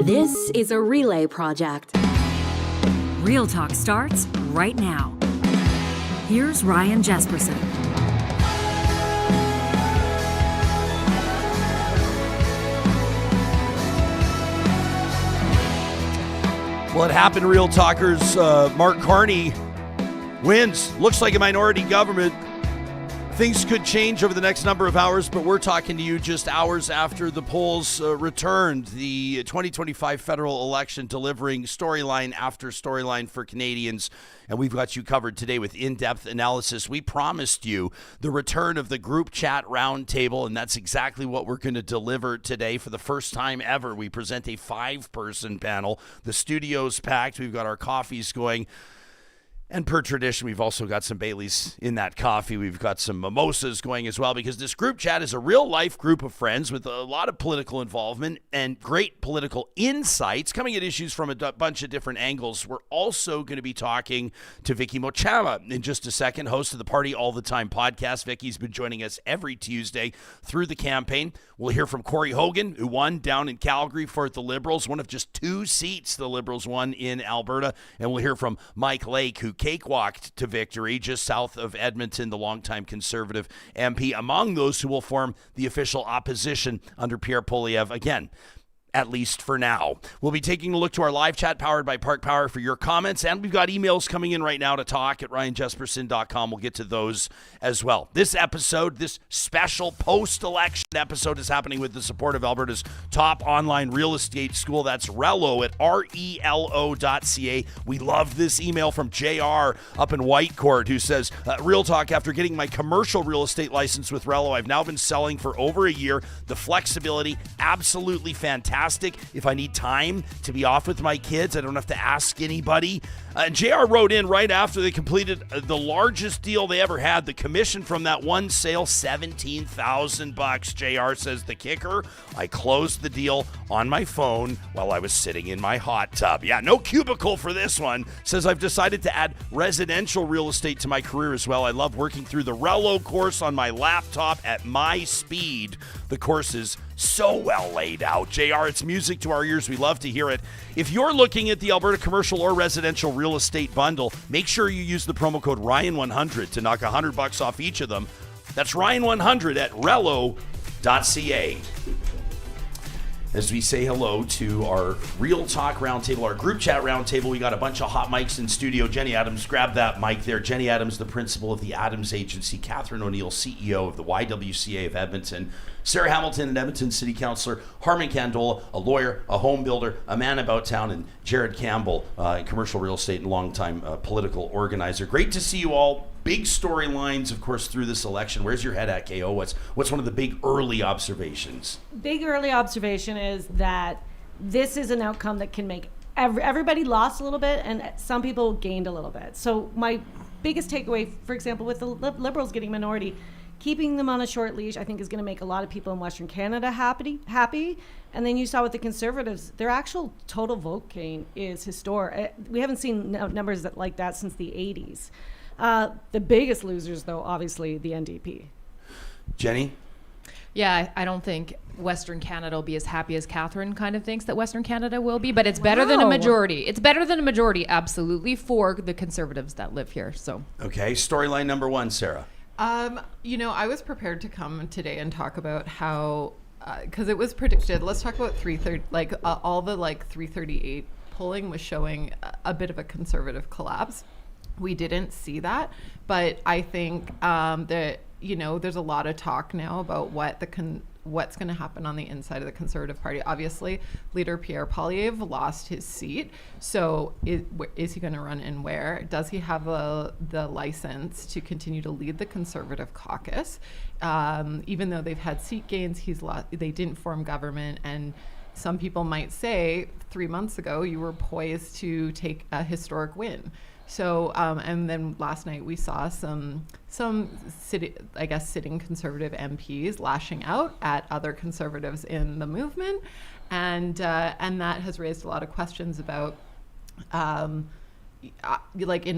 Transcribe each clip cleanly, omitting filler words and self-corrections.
This is a relay project. Real Talk starts right now. Here's Ryan Jespersen. Well, it happened, Real Talkers. Mark Carney wins. Looks like a minority government. Things could change over the next number of hours, but we're talking to you just hours after the polls returned. The 2025 federal election delivering storyline after storyline for Canadians. And we've got you covered today with in-depth analysis. We promised you the return of the group chat roundtable, and that's exactly what we're going to deliver today. For the first time ever, we present a 5-person panel. The studio's packed. We've got our coffees going. And per tradition, we've also got some Baileys in that coffee. We've got some mimosas going as well, because this group chat is a real-life group of friends with a lot of political involvement and great political insights, coming at issues from a bunch of different angles. We're also going to be talking to Vicki Mochama in just a second, host of the Party All the Time podcast. Vicki's been joining us every Tuesday through the campaign. We'll hear from Cory Hogan, who won down in Calgary for the Liberals, one of just 2 seats the Liberals won in Alberta. And we'll hear from Mike Lake, who cakewalked to victory just south of Edmonton, the longtime Conservative MP, among those who will form the official opposition under Pierre Poilievre again, at least for now. We'll be taking a look to our live chat powered by Park Power for your comments, and we've got emails coming in right now to talk@ryanjespersen.com. We'll get to those as well. This episode, this special post-election episode, is happening with the support of Alberta's top online real estate school. That's Relo at relo.ca. We love this email from JR up in Whitecourt, who says, Real Talk, after getting my commercial real estate license with Relo, I've now been selling for over a year. The flexibility, absolutely fantastic. If I need time to be off with my kids, I don't have to ask anybody. JR wrote in right after they completed the largest deal they ever had. The commission from that one sale, $17,000. JR says, the kicker, I closed the deal on my phone while I was sitting in my hot tub. Yeah, no cubicle for this one. Says, I've decided to add residential real estate to my career as well. I love working through the Relo course on my laptop at my speed. The course is so well laid out. JR, it's music to our ears. We love to hear it. If you're looking at the Alberta commercial or residential real estate bundle, make sure you use the promo code Ryan100 to knock $100 off each of them. That's Ryan100 at relo.ca. As we say hello to our Real Talk roundtable, our group chat roundtable, we got a bunch of hot mics in studio. Jenny Adams, grab that mic there. Jenny Adams, the principal of the Adams Agency. Katherine O'Neill, CEO of the YWCA of Edmonton. Sarah Hamilton, an Edmonton City Councillor. Harman Kandola, a lawyer, a home builder, a man about town. And Jarrett Campbell, commercial real estate and longtime political organizer. Great to see you all. Big storylines, of course, through this election. Where's your head at, KO? What's one of the big early observations? Big early observation is that this is an outcome that can make everybody lost a little bit and some people gained a little bit. So my biggest takeaway, for example, with the Liberals getting minority, keeping them on a short leash, I think is going to make a lot of people in Western Canada happy. And then you saw with the Conservatives, their actual total vote gain is historic. We haven't seen numbers like that since the 80s. The biggest losers, though, obviously, the NDP. Jenny? Yeah, I don't think Western Canada will be as happy as Katherine kind of thinks that Western Canada will be, but it's better than a majority. It's better than a majority, absolutely, for the Conservatives that live here. So okay, storyline number 1, Sarah. I was prepared to come today and talk about how, because it was predicted. Let's talk about 330. All the 338 polling was showing a bit of a Conservative collapse. We didn't see that, but I think that there's a lot of talk now about what's going to happen on the inside of the Conservative Party. Obviously, leader Pierre Poilievre lost his seat, so is he going to run and where? Does he have the license to continue to lead the Conservative caucus? Even though they've had seat gains, they didn't form government, and some people might say 3 months ago you were poised to take a historic win. So, and then last night we saw some sitting Conservative MPs lashing out at other Conservatives in the movement, and that has raised a lot of questions about, in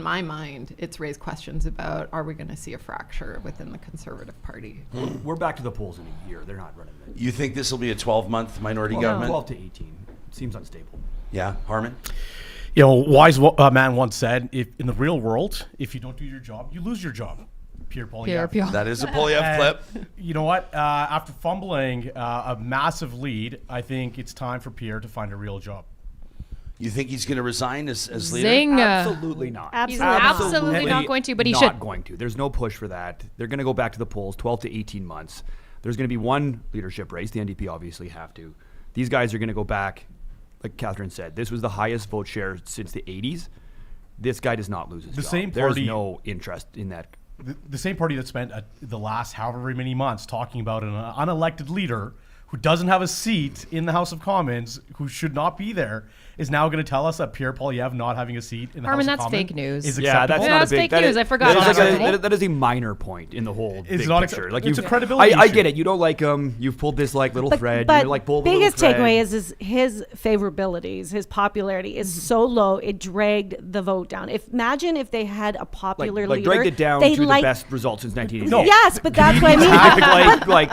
my mind, it's raised questions about, are we going to see a fracture within the Conservative Party? We're back to the polls in a year. They're not running it. You think this will be a 12-month minority government? 12 to 18. seems unstable. Yeah, Harman? You know, wise man once said, "If in the real world, if you don't do your job, you lose your job." Pierre Poilievre. That is a Poilievre clip. You know what? After fumbling a massive lead, I think it's time for Pierre to find a real job. You think he's going to resign as leader? Zing. Absolutely not. He's absolutely not going to, but he should. Not going to. There's no push for that. They're going to go back to the polls 12 to 18 months. There's going to be one leadership race. The NDP obviously have to. These guys are going to go back. Like Katherine said, this was the highest vote share since the 80s. This guy does not lose his job. There's no interest in that. The same party that spent the last however many months talking about an unelected leader who doesn't have a seat in the House of Commons, who should not be there, is now going to tell us that Pierre Poilievre not having a seat in the House of Commons fake news. is Yeah, acceptable. that's not a big. fake news. I forgot That is a minor point in the whole big not picture. Like it's a credibility I issue. get it. You don't like him. You've pulled this like little thread. But You're like pulled the biggest little thread. takeaway is his favorabilities, his popularity is so low it dragged the vote down. Imagine if they had a popular like leader, dragged it down they to the best result since 1988. No. Yes, but that's what I mean. Come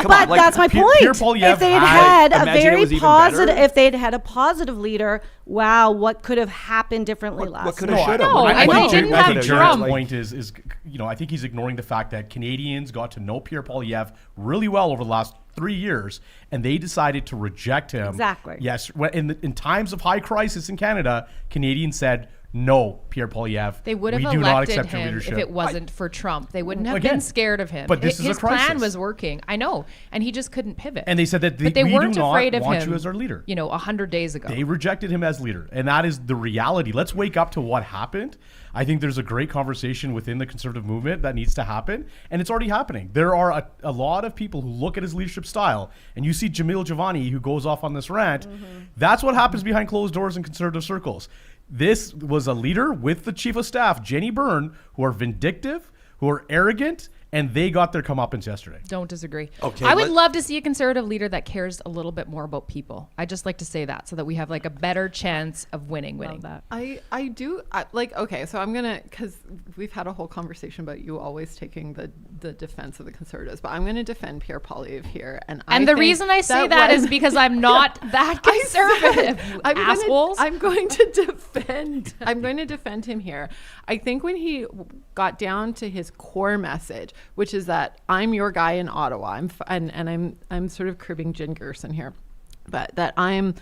But on, like, that's my Pierre point. Poilievre If they had had- a imagine it very was even positive, better. if they'd had a positive leader, wow, what could have happened differently last what could night? have, should have? No, What- I what think did- didn't what have did- Jarrett's Trump. point is, you know, I think he's ignoring the fact that Canadians got to know Pierre Poilievre really well over the last 3 years, and they decided to reject him. Exactly. Yes, in times of high crisis in Canada, Canadians said, "No, Pierre Poilievre, They would have we do not elected accept your him leadership." if it wasn't for Trump. They wouldn't have Again, been scared of him. but this is a His plan crisis. was working. I know, and he just couldn't pivot. And they said that but they we weren't do not afraid of want him. you as our leader. You know, 100 days ago. They rejected him as leader, and that is the reality. Let's wake up to what happened. I think there's a great conversation within the conservative movement that needs to happen, and it's already happening. There are a lot of people who look at his leadership style, and you see Jamil Javani, who goes off on this rant. That's what happens behind closed doors in conservative circles. This was a leader with the chief of staff, Jenny Byrne, who are vindictive, who are arrogant, and they got their comeuppance yesterday. Don't disagree. Okay, I would love to see a conservative leader that cares a little bit more about people. I just like to say that so that we have like a better chance of winning. that. I do like, okay, so I'm gonna, because we've had a whole conversation about you always taking the defense of the Conservatives, but I'm gonna defend Pierre Poilievre here, and And the reason I say that is because I'm not that conservative. Assholes. I'm going to defend him here. I think when he got down to his core message, which is that I'm your guy in Ottawa, I'm sort of cribbing Jen Gerson here, but that I'm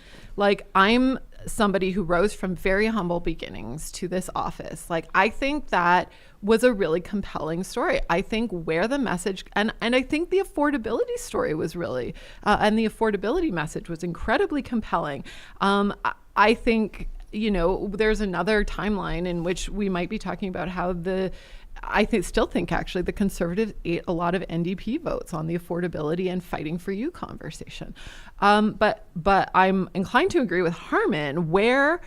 somebody who rose from very humble beginnings to this office. Like, I think that was a really compelling story. I think where the message, and I think the affordability story was really, and the affordability message was incredibly compelling. I think, you know, there's another timeline in which we might be talking about how still think actually the Conservatives ate a lot of NDP votes on the affordability and fighting for you conversation. But I'm inclined to agree with Harman where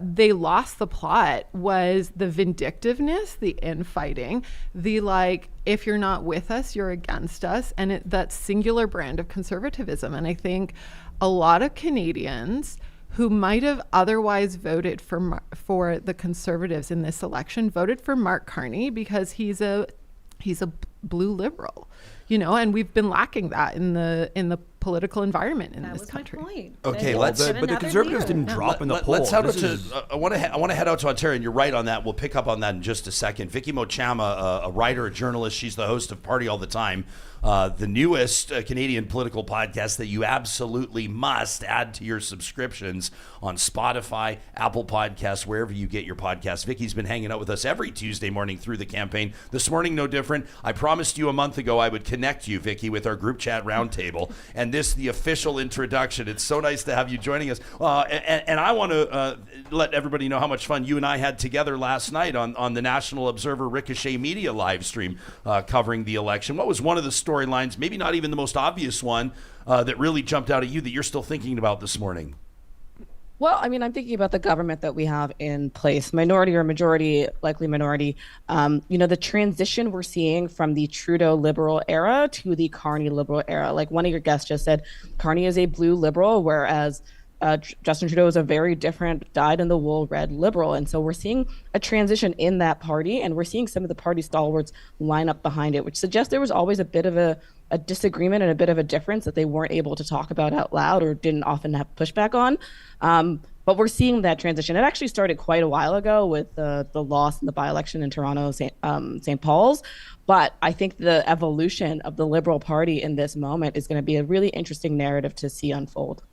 they lost the plot was the vindictiveness, the infighting, the like, if you're not with us, you're against us, and that singular brand of conservatism. And I think a lot of Canadians who might have otherwise voted for the Conservatives in this election voted for Mark Carney because he's a blue liberal, you know, and we've been lacking that in the political environment in this country. That was my point. Okay, They let's. get But the another Conservatives leader. didn't drop in the polls. Let's head out This to. is- I want to head out to Ontario, and you're right on that. We'll pick up on that in just a second. Vicki Mochama, a writer, a journalist. She's the host of Party All the Time, the newest Canadian political podcast that you absolutely must add to your subscriptions on Spotify, Apple Podcasts, wherever you get your podcasts. Vicki's been hanging out with us every Tuesday morning through the campaign. This morning, no different. I promised you a month ago I would connect you, Vicki, with our group chat roundtable, and this the official introduction. It's so nice to have you joining us. And I want to let everybody know how much fun you and I had together last night on the National Observer Ricochet Media live stream covering the election. What was one of the storylines, maybe not even the most obvious one, that really jumped out at you that you're still thinking about this morning? Well, I mean, I'm thinking about the government that we have in place, minority or majority, likely minority. The transition we're seeing from the Trudeau liberal era to the Carney liberal era. Like one of your guests just said, Carney is a blue liberal, whereas Justin Trudeau is a very different, dyed-in-the-wool red liberal. And so we're seeing a transition in that party, and we're seeing some of the party stalwarts line up behind it, which suggests there was always a bit of a disagreement and a bit of a difference that they weren't able to talk about out loud or didn't often have pushback on. But we're seeing that transition. It actually started quite a while ago with the loss in the by-election in Toronto, St. Paul's. But I think the evolution of the Liberal Party in this moment is going to be a really interesting narrative to see unfold.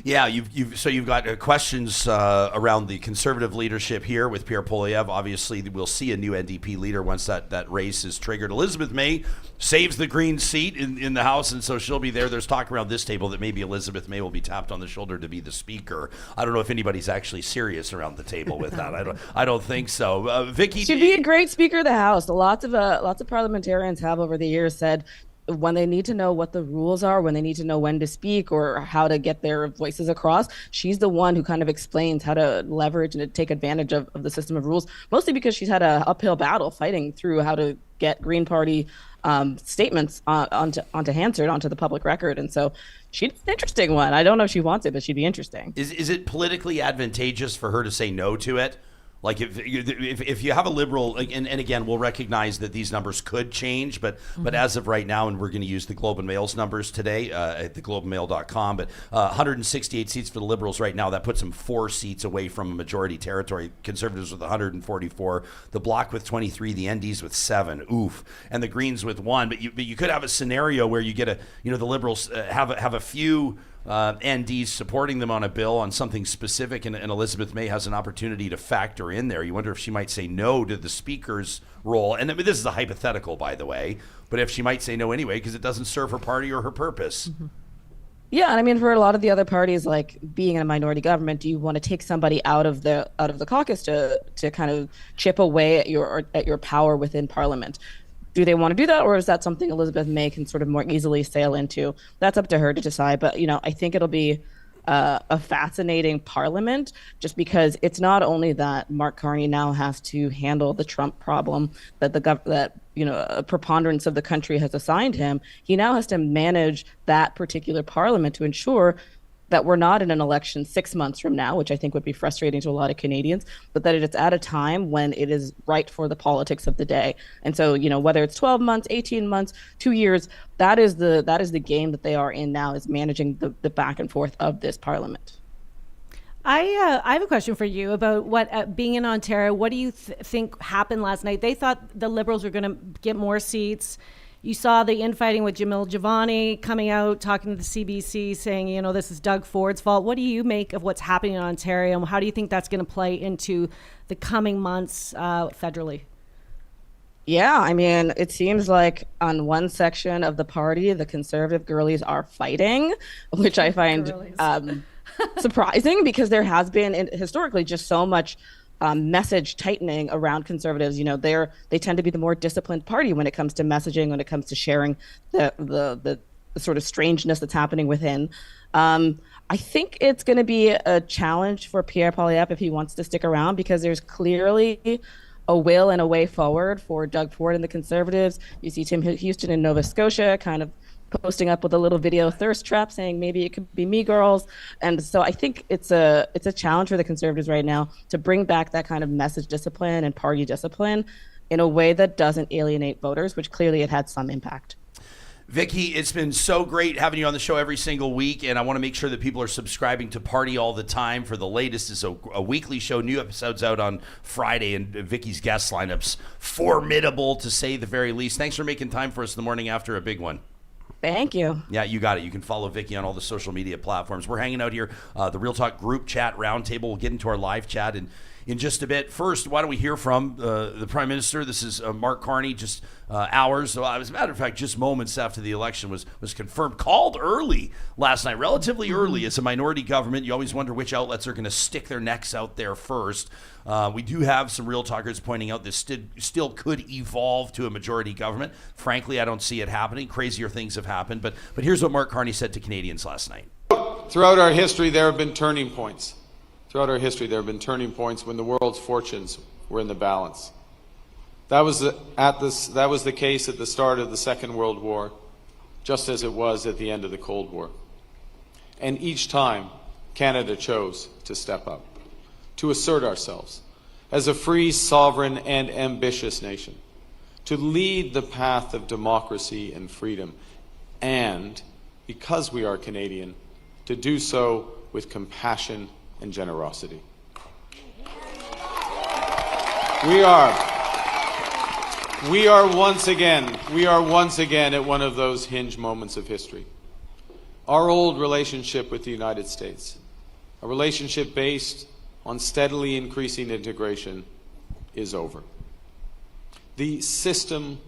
Yeah, you've got questions around the Conservative leadership here with Pierre Poilievre. Obviously, we'll see a new NDP leader once that race is triggered. Elizabeth May saves the Green seat in the House, and so she'll be there. There's talk around this table that maybe Elizabeth May will be tapped on the shoulder to be the Speaker. I don't know if anybody's actually serious around the table with that. I don't think so. Vicky, she'd be a great Speaker of the House. Lots of parliamentarians have over the years said, when they need to know what the rules are, when they need to know when to speak or how to get their voices across, she's the one who kind of explains how to leverage and to take advantage of the system of rules, mostly because she's had an uphill battle fighting through how to get Green Party statements onto Hansard, onto the public record. And so she's an interesting one. I don't know if she wants it, but she'd be interesting. Is it politically advantageous for her to say no to it? Like if you have a Liberal, and again, we'll recognize that these numbers could change, but as of right now, and we're going to use the Globe and Mail's numbers today at theglobemail.com, but 168 seats for the Liberals right now, that puts them 4 seats away from a majority territory. Conservatives with 144, the Bloc with 23, the NDs with 7, oof, and the Greens with 1. But you could have a scenario where you get the Liberals have a few NDs supporting them on a bill on something specific, and Elizabeth May has an opportunity to factor in there. You wonder if she might say no to the Speaker's role. And I mean, this is a hypothetical, by the way, but if she might say no anyway because it doesn't serve her party or her purpose. Mm-hmm. Yeah, and I mean, for a lot of the other parties, like being in a minority government, do you want to take somebody out of the caucus to kind of chip away at your power within Parliament? Do they want to do that, or is that something Elizabeth May can sort of more easily sail into? That's up to her to decide. But I think it'll be a fascinating Parliament, just because it's not only that Mark Carney now has to handle the Trump problem that a preponderance of the country has assigned him. He now has to manage that particular Parliament to ensure that we're not in an election 6 months from now, which I think would be frustrating to a lot of Canadians, but that it's at a time when it is right for the politics of the day. And so, whether it's 12 months, 18 months, 2 years, that is the game that they are in now, is managing the back and forth of this Parliament. I have a question for you about what being in Ontario. What do you think happened last night? They thought the Liberals were going to get more seats. You saw the infighting with Jamil Javani coming out, talking to the CBC, saying, this is Doug Ford's fault. What do you make of what's happening in Ontario, and how do you think that's going to play into the coming months federally? Yeah, I mean, it seems like on one section of the party, the Conservative girlies are fighting, which I find surprising, because there has been historically just so much message tightening around Conservatives. They tend to be the more disciplined party when it comes to messaging, when it comes to sharing the sort of strangeness that's happening within. I think it's going to be a challenge for Pierre Poilievre if he wants to stick around, because there's clearly a will and a way forward for Doug Ford and the Conservatives. You see Tim Houston in Nova Scotia kind of posting up with a little video thirst trap saying maybe it could be me, girls. And so I think it's a challenge for the Conservatives right now to bring back that kind of message discipline and party discipline in a way that doesn't alienate voters, which clearly it had some impact. Vicky, it's been so great having you on the show every single week, and I want to make sure that people are subscribing to Party All the Time for the latest. It's a weekly show, new episodes out on Friday, and Vicky's guest lineup's formidable, to say the very least. Thanks for making time for us in the morning after a big one. Thank you. Yeah, you got it. You can follow Vicky on all the social media platforms. We're hanging out here, the Real Talk group chat roundtable. We'll get into our live chat in just a bit. First, why don't we hear from the Prime Minister? This is Mark Carney, just hours, as a matter of fact, just moments after the election was confirmed, called early last night, relatively early. As a minority government, you always wonder which outlets are going to stick their necks out there first. We do have some Real Talkers pointing out this still could evolve to a majority government. Frankly, I don't see it happening. Crazier things have happened. But here's what Mark Carney said to Canadians last night. Throughout our history, there have been turning points. Throughout our history, there have been turning points when the world's fortunes were in the balance. That was the case at the start of the Second World War, just as it was at the end of the Cold War. And each time, Canada chose to step up, to assert ourselves as a free, sovereign, and ambitious nation, to lead the path of democracy and freedom, and, because we are Canadian, to do so with compassion and generosity. We are once again at one of those hinge moments of history. Our old relationship with the United States, a relationship based on steadily increasing integration, is over. The system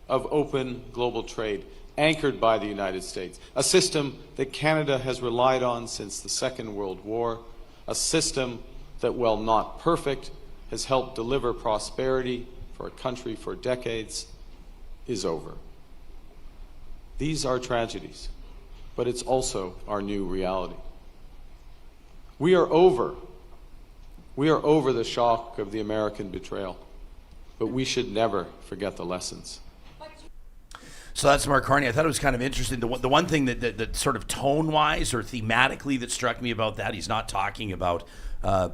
of open global trade anchored by the United States, a system that Canada has relied on since the Second World War, a system that, while not perfect, has helped deliver prosperity for a country for decades, is over. These are tragedies, but it's also our new reality. We are over the shock of the American betrayal, but we should never forget the lessons. So that's Mark Carney. I thought it was kind of interesting. The one thing that sort of tone-wise or thematically that struck me about that, he's not talking about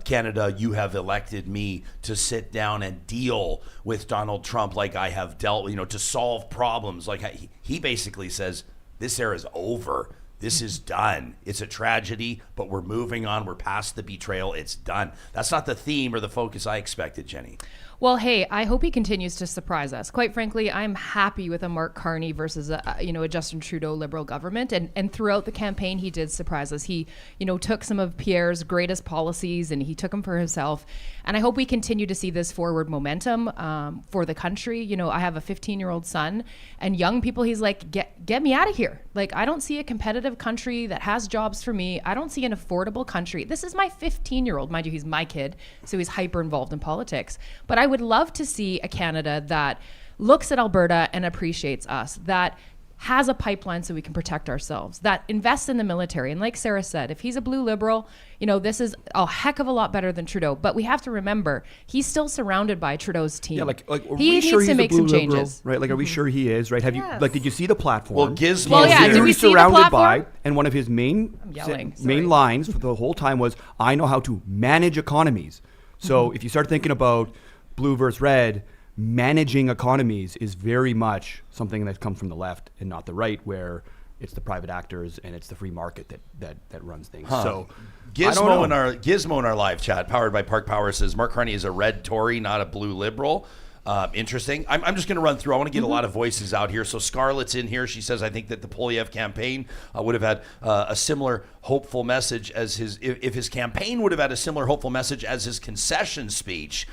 Canada, you have elected me to sit down and deal with Donald Trump like I have dealt, to solve problems. Like he basically says, this era is over. This is done. It's a tragedy, but we're moving on. We're past the betrayal. It's done. That's not the theme or the focus I expected, Jenny. Well, hey, I hope he continues to surprise us. Quite frankly, I'm happy with a Mark Carney versus a Justin Trudeau Liberal government. And throughout the campaign, he did surprise us. He, took some of Pierre's greatest policies and he took them for himself. And I hope we continue to see this forward momentum for the country. I have a 15-year-old son, and young people, he's like, get me out of here. Like, I don't see a competitive country that has jobs for me. I don't see an affordable country. This is my 15-year-old. Mind you, he's my kid, so he's hyper involved in politics. But I would love to see a Canada that looks at Alberta and appreciates us, that has a pipeline so we can protect ourselves, that invests in the military. And like Sarah said, if he's a blue Liberal, this is a heck of a lot better than Trudeau. But we have to remember, he's still surrounded by Trudeau's team. Yeah, like he needs to make some changes. Right? Like, are we sure he is? Right? Have you did you see the platform? Well, Gizmo. Well, yeah, did we see the surrounded platform? by, and one of his main lines for the whole time was, "I know how to manage economies." So if you start thinking about blue versus red, managing economies is very much something that comes from the left and not the right, where it's the private actors and it's the free market that runs things. So Gizmo in our live chat, powered by Park Power, says Mark Carney is a red Tory, not a blue Liberal. Interesting. I'm just going to run through. I want to get a lot of voices out here. So Scarlett's in here. She says, I think that the Poilievre campaign would have had a similar hopeful message as if his campaign would have had a similar hopeful message as his concession speech,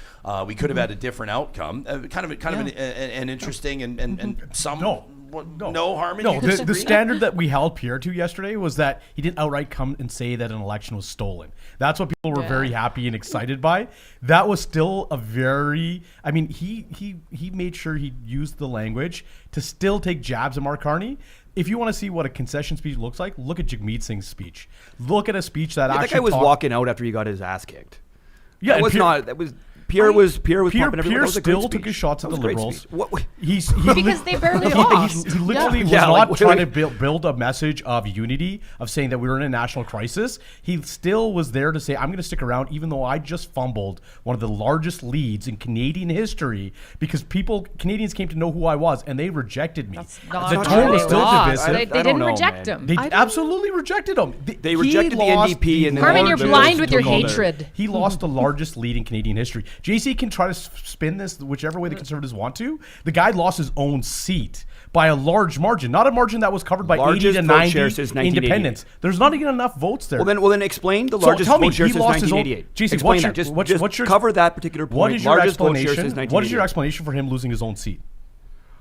we could have had a different outcome. Kind of an interesting and some... No, Harman? No, the standard that we held Pierre to yesterday was that he didn't outright come and say that an election was stolen. That's what people were very happy and excited by. That was still a very... I mean, he made sure he used the language to still take jabs at Mark Carney. If you want to see what a concession speech looks like, look at Jagmeet Singh's speech. Look at a speech that actually... That guy was walking out after he got his ass kicked. Yeah, Pierre was pumping everyone. Pierre still took his shots at the Liberals. Because they barely lost. He literally was not trying to build a message of unity, of saying that we were in a national crisis. He still was there to say, I'm going to stick around even though I just fumbled one of the largest leads in Canadian history, because Canadians came to know who I was and they rejected me. The tone was still divisive. They didn't reject him. They absolutely rejected him. They rejected the NDP. And Harman, you're blind with your hatred. He lost the largest lead in Canadian history. JC can try to spin this whichever way the Conservatives want to. The guy lost his own seat by a large margin, not a margin that was covered by 80 to 90 independents. There's not even enough votes there. Well, then explain the largest vote share since 1988. JC, explain that. Just cover that particular point. What is your explanation? What is your explanation for him losing his own seat?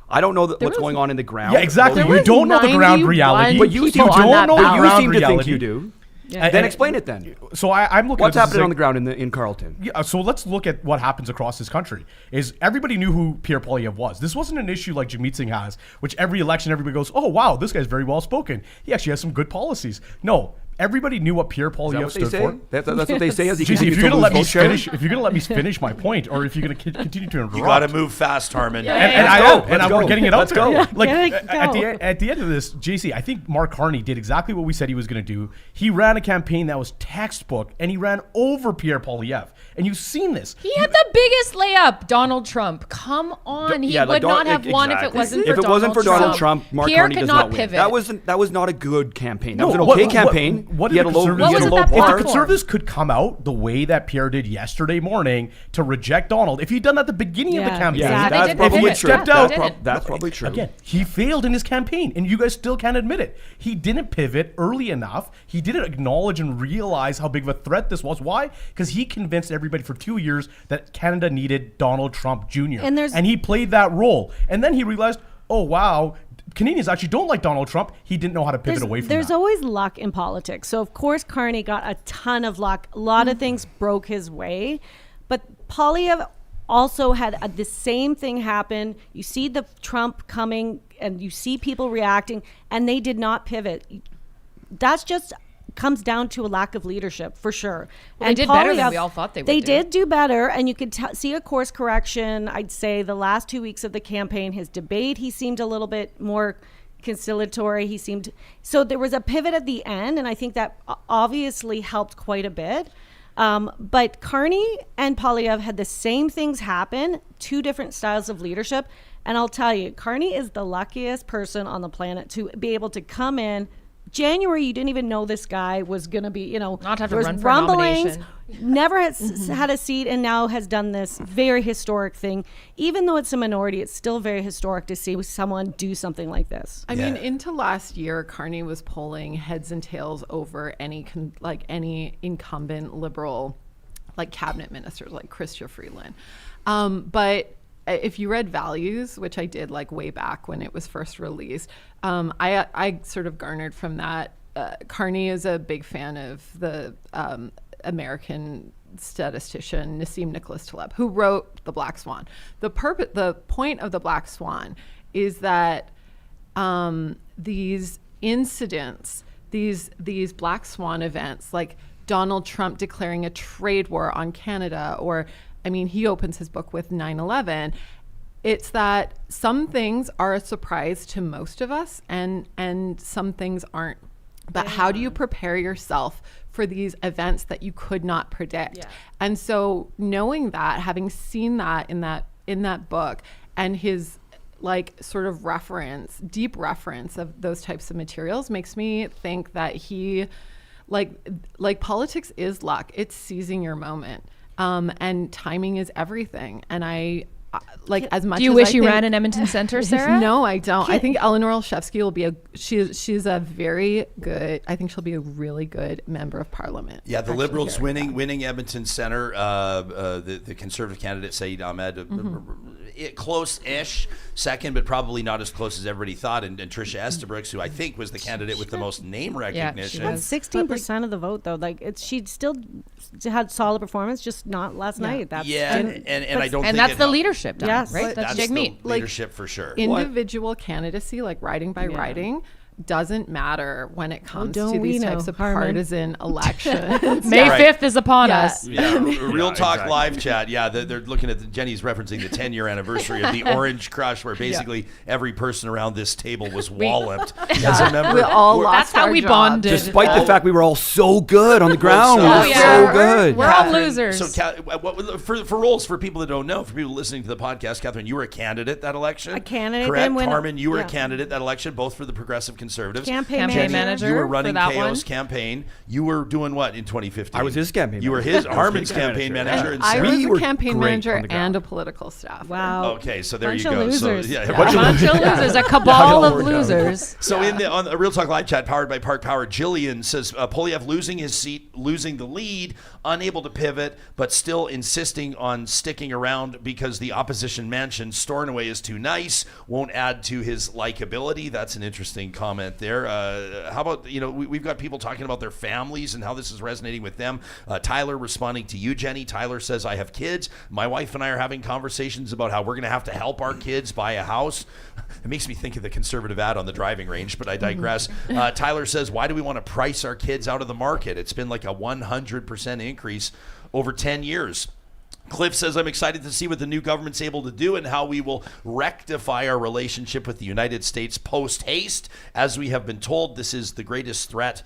I don't know what's going on in the ground. Yeah, exactly. You don't know the ground reality. But you seem to think you do. Yeah. Then explain it then. So I'm looking what's at happening on the ground in Carleton. Yeah, so let's look at what happens across this country. Is everybody knew who Pierre Poilievre was. This wasn't an issue like Jagmeet Singh has, which every election everybody goes, oh wow, this guy's very well spoken. He actually has some good policies. No, everybody knew what Pierre Is that Poilievre what they stood say? for. That's what they say as he JC, if continues you're to gonna lose let me vote share. finish, if you're gonna let me finish my point, or if you're gonna continue to interrupt, You got to move fast, Harman. We're getting it out Let's there. go. Like Yeah, at the end of this, JC, I think Mark Carney did exactly what we said he was going to do. He ran a campaign that was textbook, and he ran over Pierre Poilievre. And you've seen this. He had the biggest layup, Donald Trump. Come on, he would not have won if it wasn't for If it wasn't for Donald Trump, Mark Pierre Carney could does not not win. pivot. That was not a good campaign. That No, was an what- okay what- campaign. what He did had the a low, Conservatives- he had a What was low it that If the bar. Conservatives could come out the way that Pierre did yesterday morning to reject Donald, if he'd done that at the beginning of the Yeah, campaign, Yeah, They that's didn't probably pivot. true. stepped Yeah, out. they didn't. That's probably true. Again, he failed in his campaign, and you guys still can't admit it. He didn't pivot early enough. He didn't acknowledge and realize how big of a threat this was. Why? Because he convinced everybody for 2 years that Canada needed Donald Trump Jr. And he played that role. And then he realized, oh, wow, Canadians actually don't like Donald Trump. He didn't know how to pivot away from There's that. always luck in politics. So, of course, Carney got a ton of luck. A lot of things broke his way. But Poilievre also had the same thing happen. You see the Trump coming and you see people reacting, and they did not pivot. That's just comes down to a lack of leadership, for sure. Well, they did better than we all thought they would They do. did do better, and you could see a course correction. I'd say the last 2 weeks of the campaign, his debate, he seemed a little bit more conciliatory. So there was a pivot at the end, and I think that obviously helped quite a bit. But Carney and Poilievre had the same things happen, two different styles of leadership. And I'll tell you, Carney is the luckiest person on the planet to be able to come in. January, you didn't even know this guy was going to be, Not have to there was run for a nomination. Never has had a seat, and now has done this very historic thing. Even though it's a minority, it's still very historic to see someone do something like this. I mean, into last year, Carney was polling heads and tails over any incumbent Liberal, cabinet ministers, like Chrystia Freeland. But if you read Values, which I did way back when it was first released, I sort of garnered from that. Carney is a big fan of the American statistician Nassim Nicholas Taleb, who wrote The Black Swan. The point of The Black Swan is that these incidents, these Black Swan events, like Donald Trump declaring a trade war on Canada, or he opens his book with 9/11. It's that some things are a surprise to most of us, and some things aren't. But how do you prepare yourself for these events that you could not predict? Yeah. And so knowing that, having seen that in that book, and his sort of deep reference of those types of materials, makes me think that he politics is luck. It's seizing your moment. And timing is everything. And as much. Do you as wish you think, ran in Edmonton Centre, Sarah? No, I don't. I think Eleanor Olszewski will be she's a very good. I think she'll be a really good member of Parliament. Yeah, the Liberals winning Edmonton Centre. The Conservative candidate Saeed Ahmed, close-ish second, but probably not as close as everybody thought. And Tricia Estabrooks, who I think was the candidate with the most name recognition. That's 16% of the vote, though. She still had solid performance, just not last night. That's and I don't. And think that's it the helped. leadership done, Yes. right? That's Jig the meat. leadership for sure. Individual candidacy, riding by riding, doesn't matter when it comes to we these know, types of Harman. partisan elections. May Right. 5th is upon us. Yeah, Real Talk exactly. live chat. Yeah, they're looking at Jenny's referencing the 10-year anniversary of the Orange Crush, where basically every person around this table was walloped as a member. We all lost That's how our we jobs. bonded. Despite the fact we were all so good on the ground. We Oh, were yeah. so good. We're all Catherine, losers. So, for roles, for people that don't know, for people listening to the podcast, Catherine, you were a candidate that election. A candidate, correct? then when- Harman, you were a yeah. candidate that election, both for the Progressive Conservatives. Campaign manager. You were for running that KO's one. campaign. You were doing what in 2015? I was his campaign You were manager. his I was Harman's his campaign manager. manager. And I Sarah- was We a were campaign great manager on the ground. and a political staff. Wow. Okay, so there Bunch you of go. losers. So, yeah, A bunch of losers, a cabal of losers. So on the Real Talk Live chat, powered by Park Power, Jillian says Poilievre losing his seat, losing the lead, unable to pivot, but still insisting on sticking around because the opposition mansion Stornoway is too nice, won't add to his likability. That's an interesting comment. comment there. How about, we've got people talking about their families and how this is resonating with them. Tyler responding to you, Jenny. Tyler says, I have kids. My wife and I are having conversations about how we're going to have to help our kids buy a house. It makes me think of the Conservative ad on the driving range, but I digress. Tyler says, why do we want to price our kids out of the market? It's been like a 100% increase over 10 years. Cliff says, I'm excited to see what the new government's able to do and how we will rectify our relationship with the United States post-haste. As we have been told, this is the greatest threat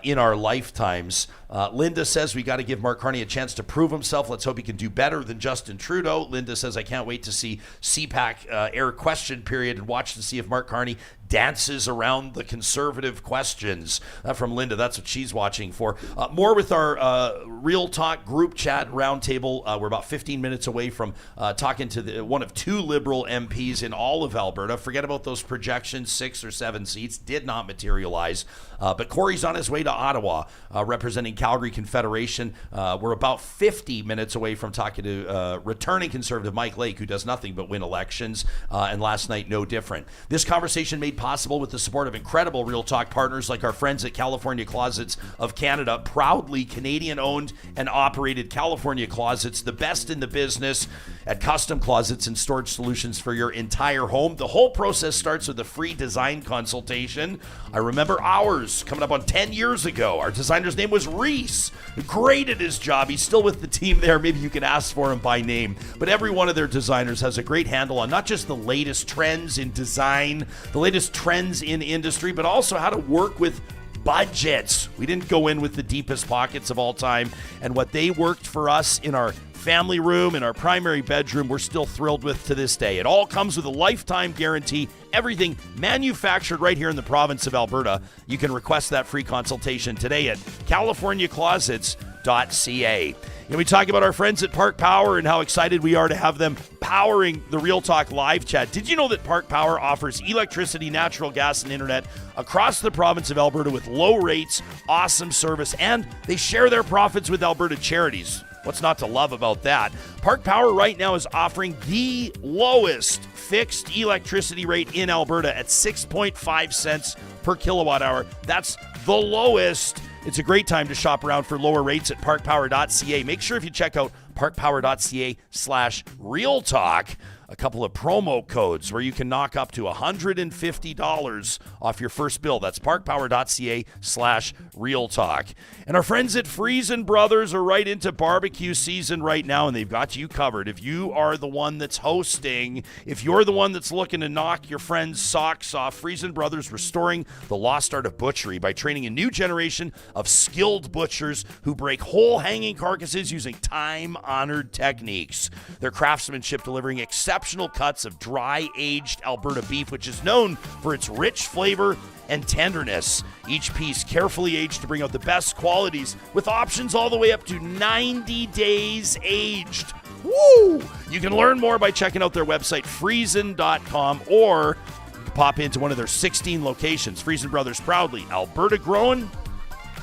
in our lifetimes. Linda says, we got to give Mark Carney a chance to prove himself. Let's hope he can do better than Justin Trudeau. Linda says, I can't wait to see CPAC air question period and watch to see if Mark Carney dances around the Conservative questions. From Linda, that's what she's watching for. More with our Real Talk group chat roundtable. We're about 15 minutes away from talking to one of two Liberal MPs in all of Alberta. Forget about those projections, 6 or 7 seats. Did not materialize. But Cory's on his way to Ottawa, representing Calgary Confederation. We're about 50 minutes away from talking to returning Conservative Mike Lake, who does nothing but win elections, and last night no different. This conversation made possible with the support of incredible Real Talk partners like our friends at California Closets of Canada, proudly Canadian-owned and operated California Closets, the best in the business at custom closets and storage solutions for your entire home. The whole process starts with a free design consultation. I remember ours coming up on 10 years ago. Our designer's name was Reese. Great at his job. He's still with the team there. Maybe you can ask for him by name. But every one of their designers has a great handle on not just the latest trends in design, the latest trends in industry, but also how to work with budgets. We didn't go in with the deepest pockets of all time, and what they worked for us in our family room, in our primary bedroom, we're still thrilled with to this day. It all comes with a lifetime guarantee. Everything manufactured right here in the province of Alberta. You can request that free consultation today at californiaclosets.ca. And we talk about our friends at Park Power and how excited we are to have them powering the Real Talk live chat. Did you know that Park Power offers electricity, natural gas, and internet across the province of Alberta with low rates, awesome service, and they share their profits with Alberta charities? What's not to love about that? Park Power right now is offering the lowest fixed electricity rate in Alberta at 6.5 cents per kilowatt hour. That's the lowest. It's a great time to shop around for lower rates at parkpower.ca. Make sure if you check out parkpower.ca/realtalk, a couple of promo codes where you can knock up to $150 off your first bill. That's parkpower.ca/realtalk. And our friends at Friesen Brothers are right into barbecue season right now, and they've got you covered. If you are the one that's hosting, if you're the one that's looking to knock your friend's socks off, Friesen Brothers restoring the lost art of butchery by training a new generation of skilled butchers who break whole hanging carcasses using time-honored techniques. Their craftsmanship delivering exceptional cuts of dry-aged Alberta beef, which is known for its rich flavor and tenderness. Each piece carefully aged to bring out the best qualities with options all the way up to 90 days aged. Woo! You can learn more by checking out their website, friesen.com, or you can pop into one of their 16 locations. Friesen Brothers, proudly Alberta grown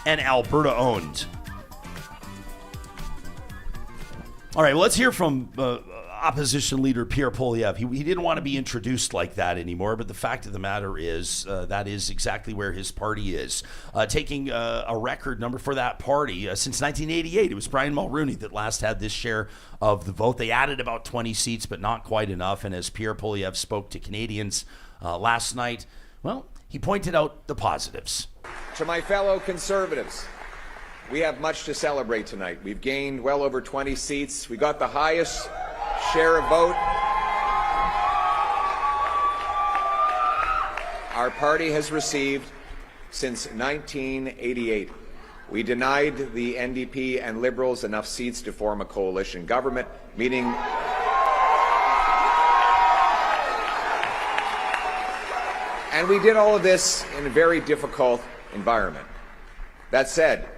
and Alberta owned. All right, well, let's hear from opposition leader Pierre Poilievre. He didn't want to be introduced like that anymore, but the fact of the matter is that is exactly where his party is. Taking a record number for that party since 1988. It was Brian Mulroney that last had this share of the vote. They added about 20 seats, but not quite enough. And as Pierre Poilievre spoke to Canadians last night, well, he pointed out the positives. To my fellow Conservatives, we have much to celebrate tonight. We've gained well over 20 seats. We got the highest share of vote our party has received since 1988. We denied the NDP and Liberals enough seats to form a coalition government, meaning and we did all of this in a very difficult environment. That said,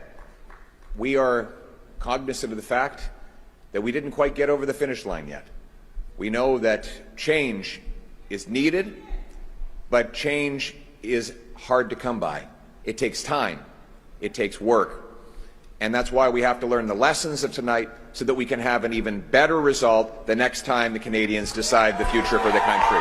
we are cognizant of the fact that we didn't quite get over the finish line yet. We know that change is needed, but change is hard to come by. It takes time. It takes work. And that's why we have to learn the lessons of tonight so that we can have an even better result the next time the Canadians decide the future for the country.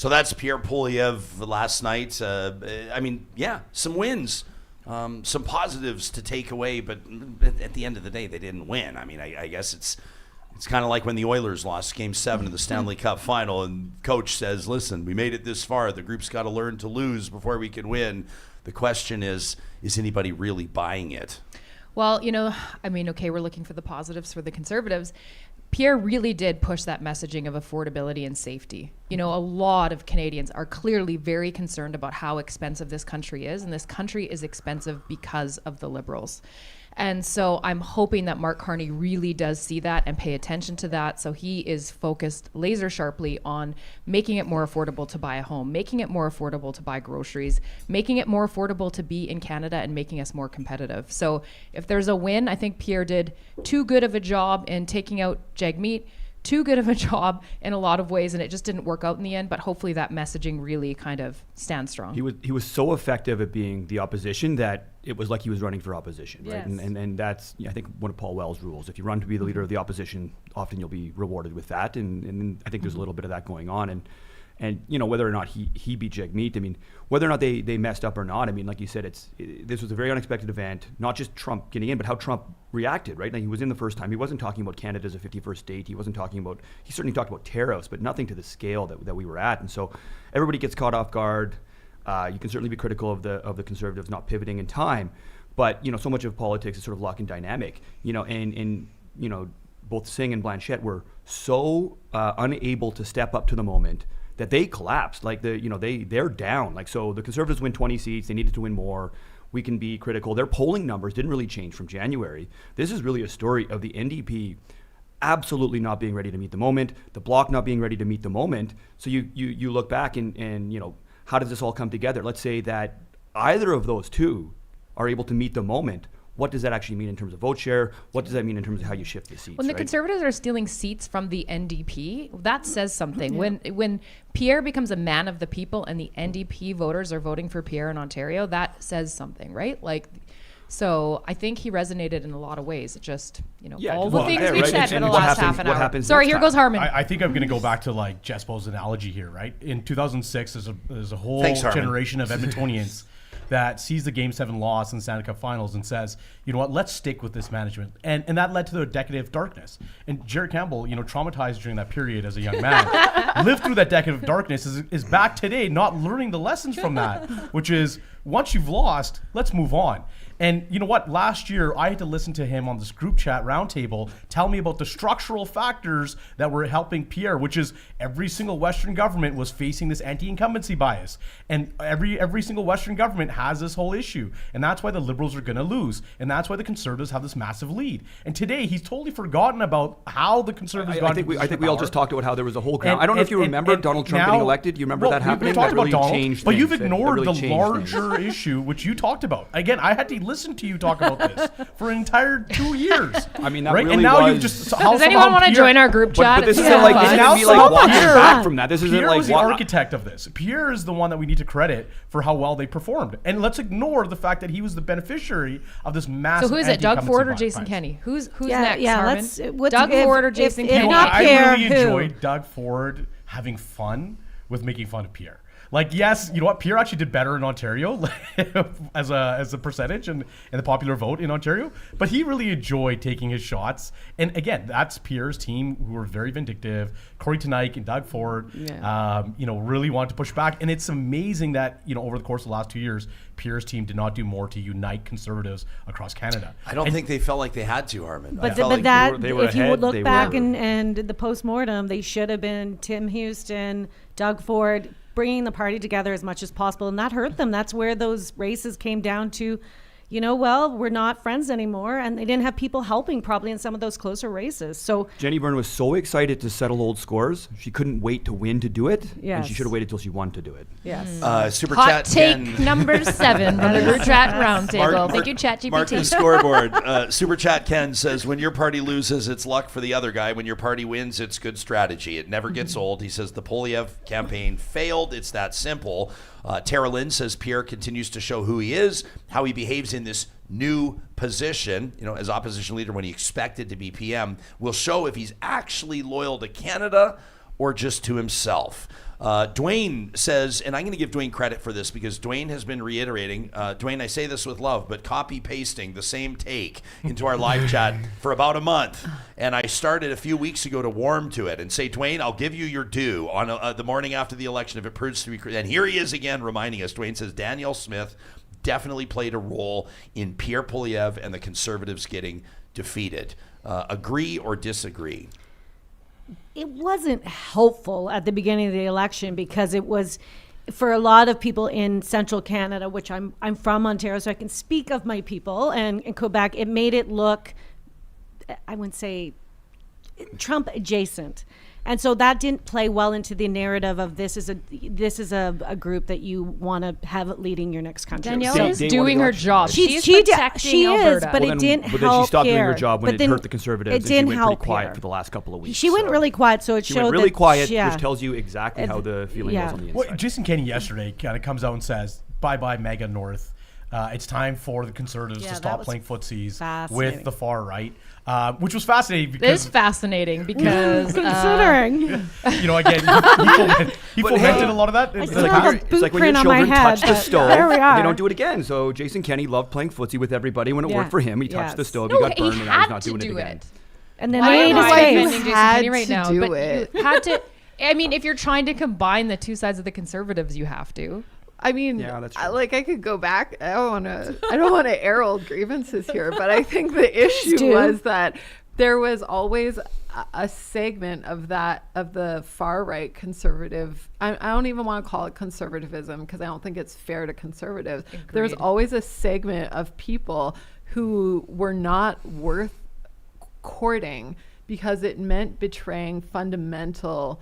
So that's Pierre Poilievre last night. Some wins, some positives to take away, but at the end of the day, they didn't win. I mean, I guess it's kind of like when the Oilers lost Game 7 of the Stanley Cup Final, and coach says, listen, we made it this far. The group's got to learn to lose before we can win. The question is anybody really buying it? Well, we're looking for the positives for the Conservatives. Pierre really did push that messaging of affordability and safety. A lot of Canadians are clearly very concerned about how expensive this country is, and this country is expensive because of the Liberals. And so I'm hoping that Mark Carney really does see that and pay attention to that. So he is focused laser sharply on making it more affordable to buy a home, making it more affordable to buy groceries, making it more affordable to be in Canada, and making us more competitive. So if there's a win, I think Pierre did too good of a job in taking out Jagmeet, too good of a job in a lot of ways, and it just didn't work out in the end. But hopefully that messaging really kind of stands strong. He was so effective at being the opposition that it was like he was running for opposition, right? Yes. And that's, I think, one of Paul Well's rules. If you run to be the leader of the opposition, often you'll be rewarded with that. And I think there's a little bit of that going on. And whether or not he beat Jagmeet, I mean, whether or not they messed up or not, I mean, like you said, this was a very unexpected event, not just Trump getting in, but how Trump reacted, right? Like, he was in the first time. He wasn't talking about Canada as a 51st state. He certainly talked about tariffs, but nothing to the scale that we were at. And so everybody gets caught off guard. You can certainly be critical of the Conservatives not pivoting in time, but so much of politics is sort of luck and dynamic. And both Singh and Blanchette were so unable to step up to the moment that they collapsed. Like they're down. Like, so the Conservatives win 20 seats. They needed to win more. We can be critical. Their polling numbers didn't really change from January. This is really a story of the NDP absolutely not being ready to meet the moment, the Bloc not being ready to meet the moment. So you look back and how does this all come together? Let's say that either of those two are able to meet the moment. What does that actually mean in terms of vote share? What does that mean in terms of how you shift the seats? When the right? Conservatives are stealing seats from the NDP, that says something. When Pierre becomes a man of the people and the NDP voters are voting for Pierre in Ontario, that says something, right? So I think he resonated in a lot of ways. It just, all the things we've said for the last half an hour. Sorry, here goes Harman. I think I'm going to go back to Jespo's analogy here, right? In 2006, there's a whole generation of Edmontonians that sees the Game 7 loss in the Stanley Cup Finals and says, you know what, let's stick with this management. And that led to the decade of darkness. And Jarrett Campbell, traumatized during that period as a young man, lived through that decade of darkness, is back today not learning the lessons from that, which is, once you've lost, let's move on. And you know what? Last year, I had to listen to him on this group chat roundtable tell me about the structural factors that were helping Pierre, which is every single Western government was facing this anti-incumbency bias. And every single Western government has this whole issue. And that's why the Liberals are going to lose. And that's why the Conservatives have this massive lead. And today, he's totally forgotten about how the Conservatives got into I think we all just talked about how there was a whole ground. I don't know if you remember Donald Trump getting elected. Do you remember that happening? That really Donald, changed things. But you've ignored the larger issue, which you talked about. Again, I had to listen to you talk about this for an entire 2 years. I mean, that right? really and now was... you've just... Does anyone want to join our group chat? But this isn't like, this isn't me like walking back from that. This isn't Pierre like... was the architect of this. Pierre is the one that we need to credit for how well they performed. And let's ignore the fact that he was the beneficiary of this massive... So who is it, Doug Ford or Jason Kenney? Who's next, Harman? Doug Ford or Jason Kenney? I really enjoyed Doug Ford having fun with making fun of Pierre. Yes, you know what? Pierre actually did better in Ontario as a percentage and the popular vote in Ontario. But he really enjoyed taking his shots. And again, that's Pierre's team, who were very vindictive. Corey Tenike and Doug Ford, really wanted to push back. And it's amazing that, over the course of the last 2 years, Pierre's team did not do more to unite Conservatives across Canada. I don't think they felt like they had to, Harman. But they were if you would look back and the postmortem, they should have been Tim Houston, Doug Ford, bringing the party together as much as possible, and that hurt them. That's where those races came down to, we're not friends anymore, and they didn't have people helping probably in some of those closer races. So Jenny Byrne was so excited to settle old scores, she couldn't wait to win to do it, and she should have waited till she won to do it. Yes. Super Hot take Ken. Number 7 on the group chat roundtable. Thank you, ChatGPT. Mark the scoreboard. Super Chat Ken says, when your party loses, it's luck for the other guy. When your party wins, it's good strategy. It never gets old. He says the Poilievre campaign failed. It's that simple. Tara Lynn says Pierre continues to show who he is, how he behaves in this new position, as opposition leader when he expected to be PM, will show if he's actually loyal to Canada or just to himself? Dwayne says, and I'm going to give Dwayne credit for this because Dwayne has been reiterating, Dwayne, I say this with love, but copy pasting the same take into our live chat for about a month. And I started a few weeks ago to warm to it and say, Dwayne, I'll give you your due on the morning after the election if it proves to be. And here he is again reminding us. Dwayne says, Danielle Smith definitely played a role in Pierre Poilievre and the Conservatives getting defeated. Agree or disagree? It wasn't helpful at the beginning of the election because it was, for a lot of people in central Canada, which I'm from Ontario, so I can speak of my people, and in Quebec, it made it look, I wouldn't say Trump adjacent. And so that didn't play well into the narrative of this is a group that you want to have leading your next country. Danielle So- is Dane, doing what her do you job. She She's is, protecting Alberta. but it didn't But help then she stopped doing her here. job when But it then hurt the Conservatives. It and didn't she went help pretty quiet here. for the last couple of weeks. She went so. really quiet, so it She showed went really that, quiet, yeah. which tells you exactly how the feeling was on the inside. Well, Jason Kenney yesterday kind of comes out and says, bye-bye Mega North. It's time for the Conservatives Yeah, to that stop was playing footsies fascinating. with the far right, which was fascinating It because is fascinating because Considering. you know, again, he fomented a lot of that. I It's still like, have a you're- It's like when your boot print on my children head, touch the but stove, there we are. they don't do it again. So Jason Kenney loved playing footsie with everybody when it Yeah. worked for him. He touched the Yes. stove, no, he got he burned, and now he's had not to doing do it again. it. And then I they don't made know his why I'm face. defending Jason Had Kenney right to now, do but it. you had to. I mean, if you're trying to combine the two sides of the Conservatives, you have to. I mean, Yeah, that's true. I could go back. I don't want to air old grievances here, but I think the issue do. was that there was always a segment of the far right conservative. I don't even want to call it conservatism because I don't think it's fair to conservatives. There's Agreed. always a segment of people who were not worth courting because it meant betraying fundamental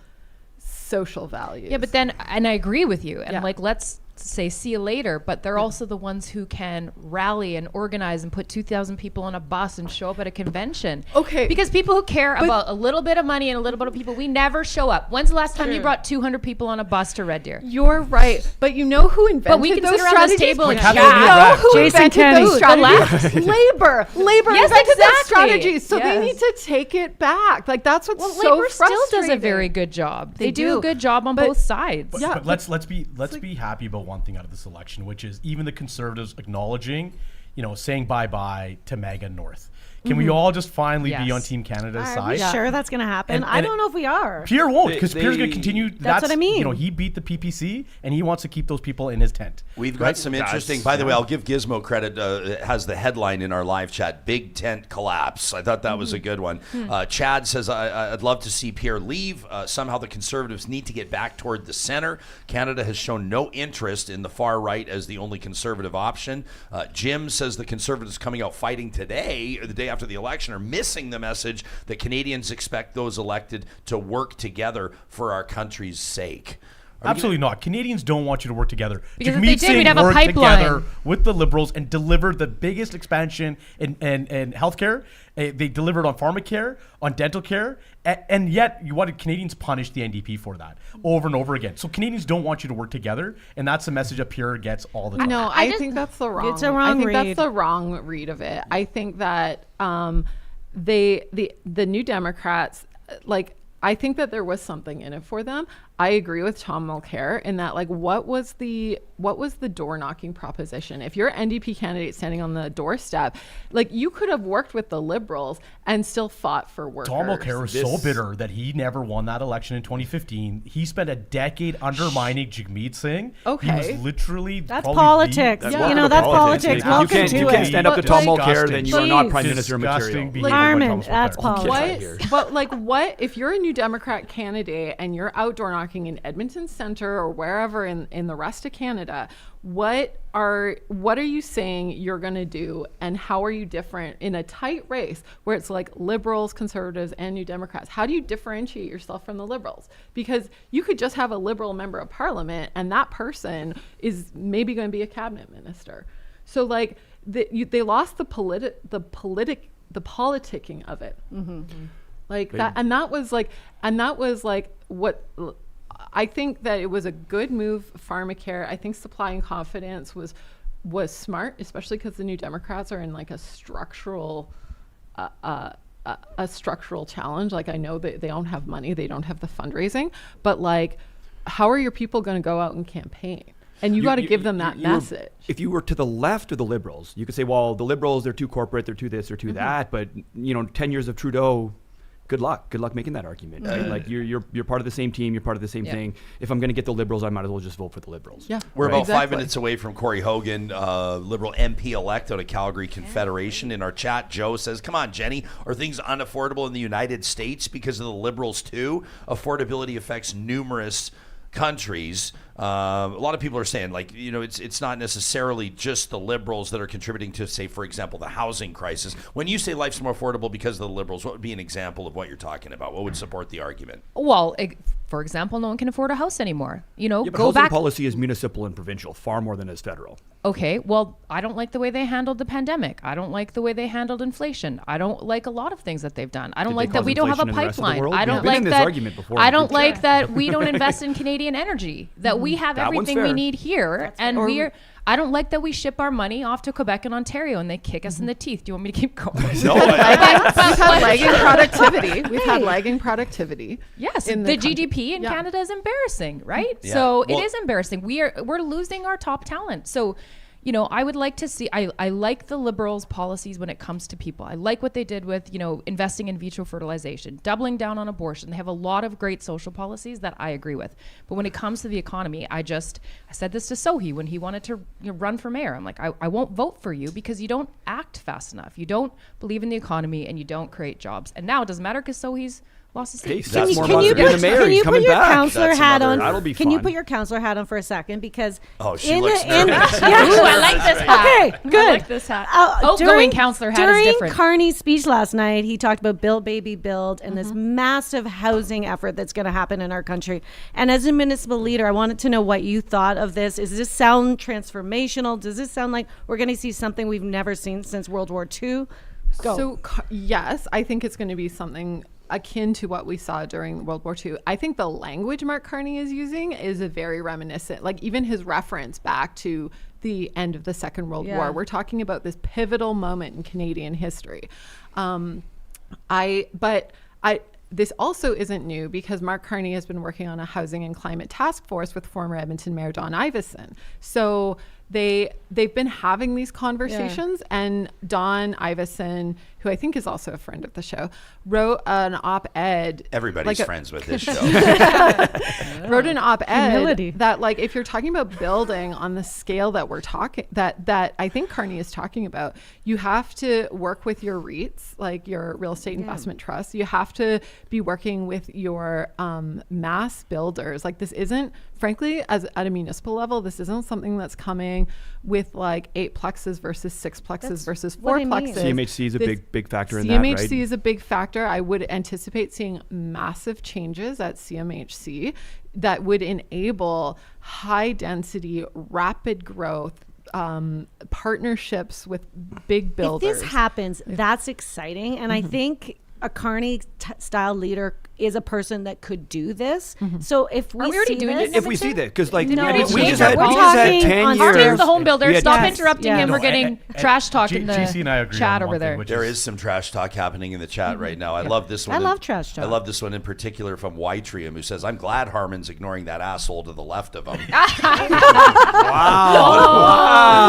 social values. Yeah, but then, and I agree with you. And Yeah. like, let's say, see you later. But they're also the ones who can rally and organize and put 2,000 people on a bus and show up at a convention. Okay. Because people who care about a little bit of money and a little bit of people, we never show up. When's the last time you True. brought 200 people on a bus to Red Deer? You're right, but you know who invented But we can those sit around this strategies? table and Like, have chat. they been You know wrapped? who Jason invented Kenney. those The strategies? Labor Yes, invented those exactly. strategies, so they Yes. need to take it back. Like that's what's Well, so Labor still does a frustrating. very good job. They do do. a good job on But- both sides. But, Yeah, but let's be happy about one thing out of this election, which is even the Conservatives acknowledging, saying bye-bye to MAGA North. Can we all just finally be Yes. on Team Canada's Are side? we sure that's going to happen? And- I and don't know if we are. Pierre won't, because They- Pierre's going to continue. That's what I mean. He beat the PPC, and he wants to keep those people in his tent. We've got Right? some That's- interesting. By the way, yeah. I'll give Gizmo credit. It has the headline in our live chat: "Big Tent Collapse." I thought that was a good one. Chad says, "I'd love to see Pierre leave. Somehow the Conservatives need to get back toward the center. Canada has shown no interest in the far right as the only conservative option." Jim says the Conservatives coming out fighting today, or the day after the election, are missing the message that Canadians expect those elected to work together for our country's sake. Are we Absolutely not. Canadians don't want you to work together. Because if Jagmeet they did, Singh we'd have a worked pipeline. together with the Liberals and delivered the biggest expansion in healthcare. They delivered on pharmacare, on dental care, and yet you wanted Canadians punish the NDP for that over and over again. So Canadians don't want you to work together, and that's the message that Pierre gets all the time. No, I think that's the wrong. It's a wrong I think read. that's the wrong read of it. I think that the New Democrats, I think that there was something in it for them. I agree with Tom Mulcair in that, what was the door knocking proposition? If you're an NDP candidate standing on the doorstep, you could have worked with the Liberals and still fought for workers. Tom Mulcair was so bitter that he never won that election in 2015. He spent a decade undermining Jagmeet Singh. Okay. He was literally That's probably politics. the- Yeah. You know, that's politics. If Welcome you to can't it. stand up to But, Tom like, Mulcair, then you are not Please. Prime Minister Disgusting material. behavior by Harman, Thomas that's Mulcair. politics. What if you're a New Democrat candidate and you're outdoor knocking in Edmonton Centre or wherever in the rest of Canada? What are you saying you're going to do, and how are you different in a tight race where it's Liberals, Conservatives, and New Democrats? How do you differentiate yourself from the Liberals? Because you could just have a Liberal member of Parliament, and that person is maybe going to be a cabinet minister. So they lost the politicking of it. That, and that was what. I think that it was a good move, pharmacare. I think supply and confidence was smart, especially because the New Democrats are in a structural a structural challenge. Like, I know that they don't have money, they don't have the fundraising, but like, how are your people going to go out and campaign? And you got to give them that message. If you were to the left of the Liberals, you could say, well, the Liberals, they're too corporate, they're too this, they're too that. But, 10 years of Trudeau, good luck. Good luck making that argument. Right? Like, you're part of the same team, you're part of the same thing. If I'm going to get the Liberals, I might as well just vote for the Liberals. Yeah, We're about 5 minutes away from Cory Hogan, Liberal MP-elect out of Calgary Confederation. In our chat, Joe says, come on, Jenny, are things unaffordable in the United States because of the Liberals too? Affordability affects numerous countries. A lot of people are saying, like, it's not necessarily just the Liberals that are contributing to, say, for example, the housing crisis. When you say life's more affordable because of the Liberals, what would be an example of what you're talking about? What would support the argument? Well, for example, no one can afford a house anymore. But Go housing back. policy is municipal and provincial, far more than it is federal. Okay, well, I don't like the way they handled the pandemic. I don't like the way they handled inflation. I don't like a lot of things that they've done. I don't like that we don't have a pipeline. I don't like that. I don't like that we don't invest in Canadian energy. That we have everything we need here, and I don't like that we ship our money off to Quebec and Ontario and they kick us in the teeth. Do you want me to keep going? No, we've had lagging productivity. We've had lagging productivity. Yes, the GDP in Canada is embarrassing, right? Yeah. So it is embarrassing. We're losing our top talent. So, I would like to see, I like the Liberals' policies when it comes to people. I like what they did with, investing in vitro fertilization, doubling down on abortion. They have a lot of great social policies that I agree with. But when it comes to the economy, I said this to Sohi when he wanted to run for mayor. I'm like, I won't vote for you because you don't act fast enough. You don't believe in the economy and you don't create jobs. And now it doesn't matter because Sohi's lost his seat. Can you put your counselor hat on? Can you put your counselor hat on for a second? Because she looks nervous. Ooh, I like this hat. Okay, good. I like this hat. Outgoing counselor hat is different. During Carney's speech last night, he talked about Build Baby Build and this massive housing effort that's going to happen in our country. And as a municipal leader, I wanted to know what you thought of this. Does this sound transformational? Does this sound like we're going to see something we've never seen since World War II? Go. So yes, I think it's going to be something akin to what we saw during World War II. I think the language Mark Carney is using is a very reminiscent, like even his reference back to the end of the Second World War. We're talking about this pivotal moment in Canadian history. This also isn't new because Mark Carney has been working on a housing and climate task force with former Edmonton Mayor Don Iveson. So they've been having these conversations, and Don Iveson, who I think is also a friend of the show, wrote an op-ed. Everybody's friends with this show. Wrote an op-ed that, like, if you're talking about building on the scale that we're talking, that I think Carney is talking about, you have to work with your REITs, like your real estate investment trusts. You have to be working with your mass builders. Like, this isn't, frankly, at a municipal level, this isn't something that's coming with like 8 plexes versus 6 plexes versus 4 plexes. CMHC is a big factor in that, right? CMHC is a big factor. I would anticipate seeing massive changes at CMHC that would enable high density, rapid growth, partnerships with big builders. If this happens, that's exciting. And I think a Carney style leader is a person that could do this. So if we already doing this, it? If we see that, because like No, we we just had talking 10 on years. Steve, the home builder, stop Yes. interrupting him. No, We're getting trash talk in the GC and I agree chat on over one thing, there. which There is some trash talk happening in the chat right now. I love this one. I love trash talk. I love this one in particular from Ytrium, who says, I'm glad Harman's ignoring that asshole to the left of him.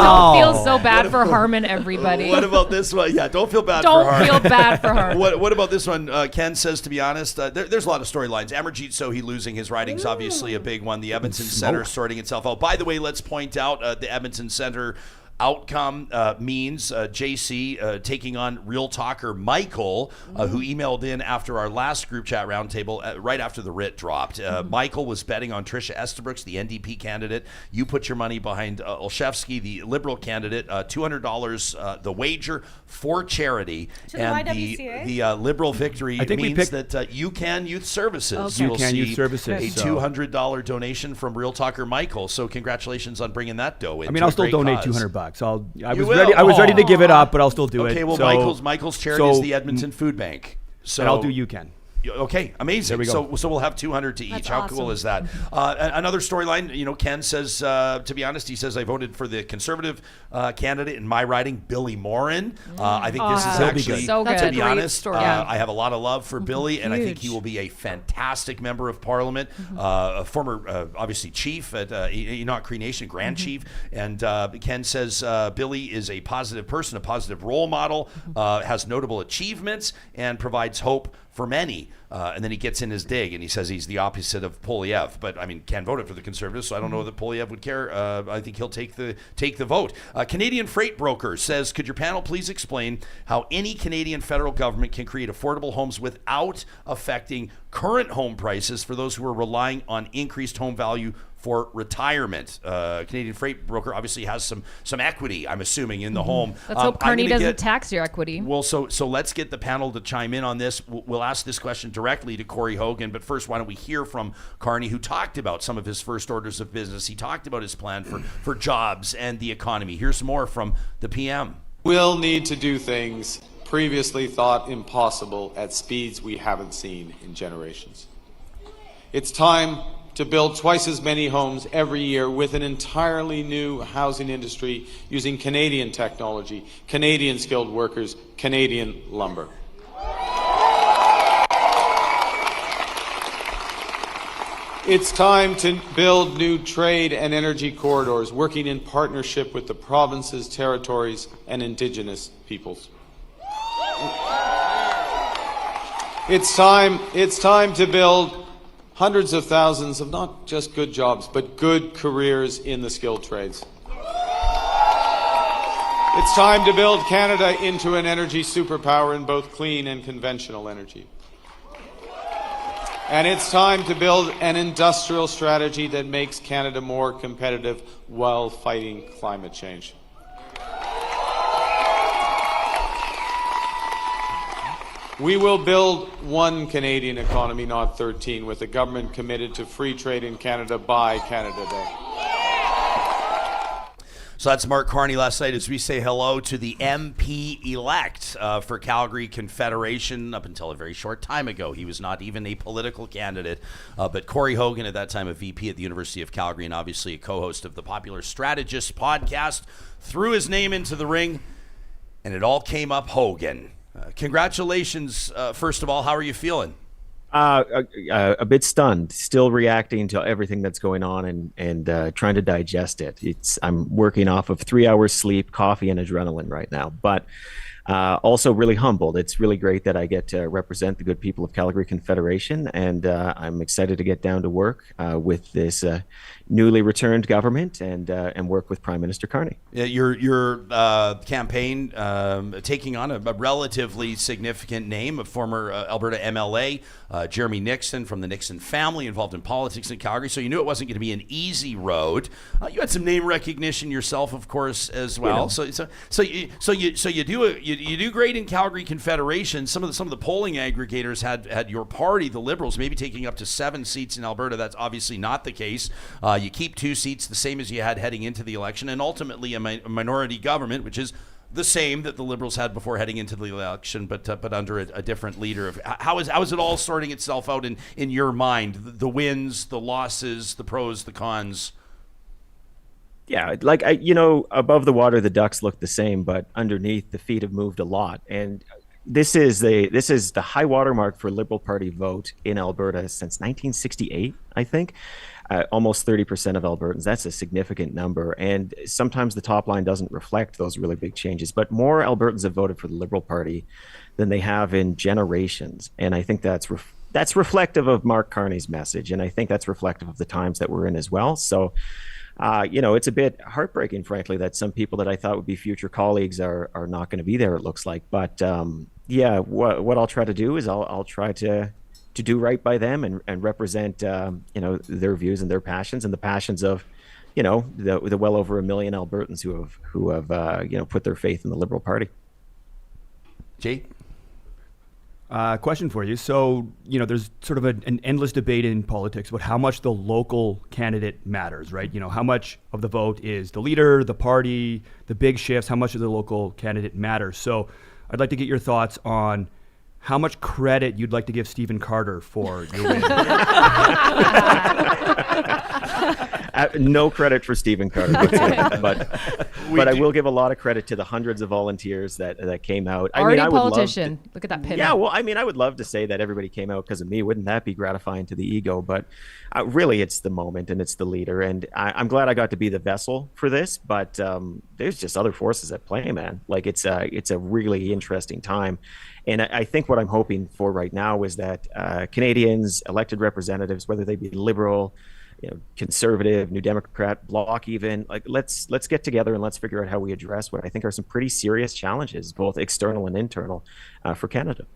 Don't feel so bad for Harman, everybody. What about this one? Yeah, don't feel bad for Harman. Don't feel bad for Harman. What about this one? Ken says, to be honest, there's a lot of storylines. Amarjeet Sohi losing his riding's obviously a big one. The Edmonton Centre sorting itself out. By the way, let's point out the Edmonton Centre outcome means JC taking on Real Talker Michael, who emailed in after our last group chat roundtable, right after the writ dropped. Michael was betting on Tricia Estabrooks, the NDP candidate. You put your money behind Olszewski, the Liberal candidate. $200 the wager for charity. To the and YWCA? the Liberal victory I think we means picked- that UCAN Youth Services Okay. will UCAN see Youth Services, a so- $200 donation from Real Talker Michael. So congratulations on bringing that dough in. I mean, I'll still donate $200. I was will? ready. I was ready to give it up, but I'll still do it. Okay, well, So- Michael's charity is the Edmonton Food Bank. So and I'll do UCAN. Okay, amazing. There we go. So we'll have 200 to each. That's How awesome. cool is that? Another storyline, Ken says, to be honest, he says, I voted for the Conservative candidate in my riding, Billy Morin. I think this is Awesome. actually, So to good. be Great honest, story. I have a lot of love for Billy, and I think he Huge. will be a fantastic member of Parliament, a former, obviously, chief at Enoch Cree Nation, Grand Chief. And Ken says Billy is a positive person, a positive role model, has notable achievements, and provides hope for many. And then he gets in his dig and he says he's the opposite of Poilievre. But I mean, Ken voted for the Conservatives, so I don't know that Poilievre would care. I think he'll take the vote. Canadian Freight Broker says, could your panel please explain how any Canadian federal government can create affordable homes without affecting current home prices for those who are relying on increased home value for retirement? Canadian Freight Broker obviously has some equity, I'm assuming, in the home. Let's hope Carney I'm gonna doesn't tax your equity. Well, so let's get the panel to chime in on this. We'll ask this question directly to Cory Hogan, but first, why don't we hear from Carney, who talked about some of his first orders of business. He talked about his plan for jobs and the economy. Here's more from the PM. We'll need to do things previously thought impossible at speeds we haven't seen in generations. It's time to build twice as many homes every year with an entirely new housing industry using Canadian technology, Canadian skilled workers, Canadian lumber. It's time to build new trade and energy corridors, working in partnership with the provinces, territories, and Indigenous peoples. It's time to build hundreds of thousands of not just good jobs, but good careers in the skilled trades. It's time to build Canada into an energy superpower in both clean and conventional energy. And it's time to build an industrial strategy that makes Canada more competitive while fighting climate change. We will build one Canadian economy, not 13, with a government committed to free trade in Canada by Canada Day. So that's Mark Carney last night as we say hello to the MP-elect for Calgary Confederation. Up until a very short time ago, he was not even a political candidate. But Cory Hogan, at that time a VP at the University of Calgary and obviously a co-host of the popular Strategist podcast, threw his name into the ring, and it all came up Hogan. Congratulations, first of all. How are you feeling? A bit stunned, still reacting to everything that's going on and trying to digest it. I'm working off of 3 hours sleep, coffee, and adrenaline right now, but also really humbled. It's really great that I get to represent the good people of Calgary Confederation, and I'm excited to get down to work with this newly returned government and work with Prime Minister Carney. Your campaign taking on a relatively significant name, a former Alberta MLA, Jeremy Nixon from the Nixon family, involved in politics in Calgary. So you knew it wasn't going to be an easy road. You had some name recognition yourself, of course, as well. You do great in Calgary Confederation. Some of the polling aggregators had your party, the Liberals, maybe taking up to 7 seats in Alberta. That's obviously not the case. You keep 2 seats, the same as you had heading into the election, and ultimately a minority government, which is the same that the Liberals had before heading into the election, but under a different leader. How is it all sorting itself out in your mind? The wins, the losses, the pros, the cons. Yeah, above the water, the ducks look the same, but underneath, the feet have moved a lot. And this is the high watermark for Liberal Party vote in Alberta since 1968, I think. Almost 30% of Albertans. That's a significant number. And sometimes the top line doesn't reflect those really big changes. But more Albertans have voted for the Liberal Party than they have in generations. And I think that's reflective of Mark Carney's message. And I think that's reflective of the times that we're in as well. So, it's a bit heartbreaking, frankly, that some people that I thought would be future colleagues are not going to be there, it looks like. But what I'll try to do is I'll try to do right by them and represent their views and their passions and the passions of the well over 1 million Albertans who have put their faith in the Liberal Party. Jay? Question for you. So, there's sort of an endless debate in politics about how much the local candidate matters, right? How much of the vote is the leader, the party, the big shifts, how much of the local candidate matters. So I'd like to get your thoughts on how much credit you'd like to give Stephen Carter for your win. No credit for Stephen Carter, but I will give a lot of credit to the hundreds of volunteers that came out. Already I would love politician. Look at that pivot. Yeah, well, I mean, I would love to say that everybody came out because of me. Wouldn't that be gratifying to the ego? But really, it's the moment and it's the leader. And I'm glad I got to be the vessel for this. But there's just other forces at play, man. Like it's a really interesting time. And I think what I'm hoping for right now is that Canadians, elected representatives, whether they be Liberal, Conservative, New Democrat, Bloc even, like let's get together and let's figure out how we address what I think are some pretty serious challenges, both external and internal, for Canada.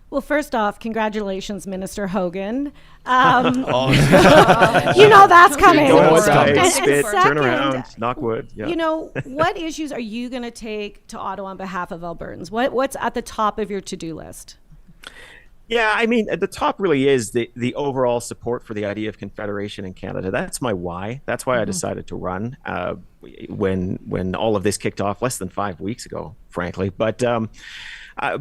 Well, first off, congratulations, Minister Hogan. You Oh, know that's coming. Spit, turn around, knock wood. Yeah. What issues are you going to take to Ottawa on behalf of Albertans? What's at the top of your to-do list? Yeah, I mean, at the top really is the overall support for the idea of Confederation in Canada. That's my why. That's why I decided to run when all of this kicked off less than 5 weeks ago, frankly. But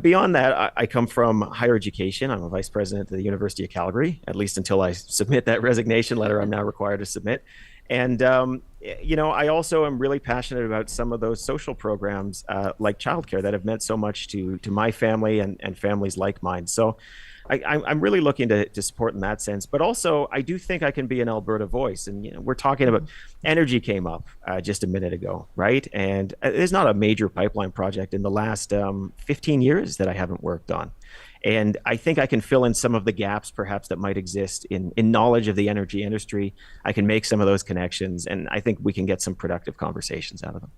beyond that, I come from higher education. I'm a vice president at the University of Calgary, at least until I submit that resignation letter I'm now required to submit. And, I also am really passionate about some of those social programs like childcare that have meant so much to my family and families like mine. So I'm really looking to support in that sense. But also, I do think I can be an Alberta voice. And, we're talking about energy came up just a minute ago, right? And there's not a major pipeline project in the last 15 years that I haven't worked on. And I think I can fill in some of the gaps perhaps that might exist in knowledge of the energy industry. I can make some of those connections, and I think we can get some productive conversations out of them.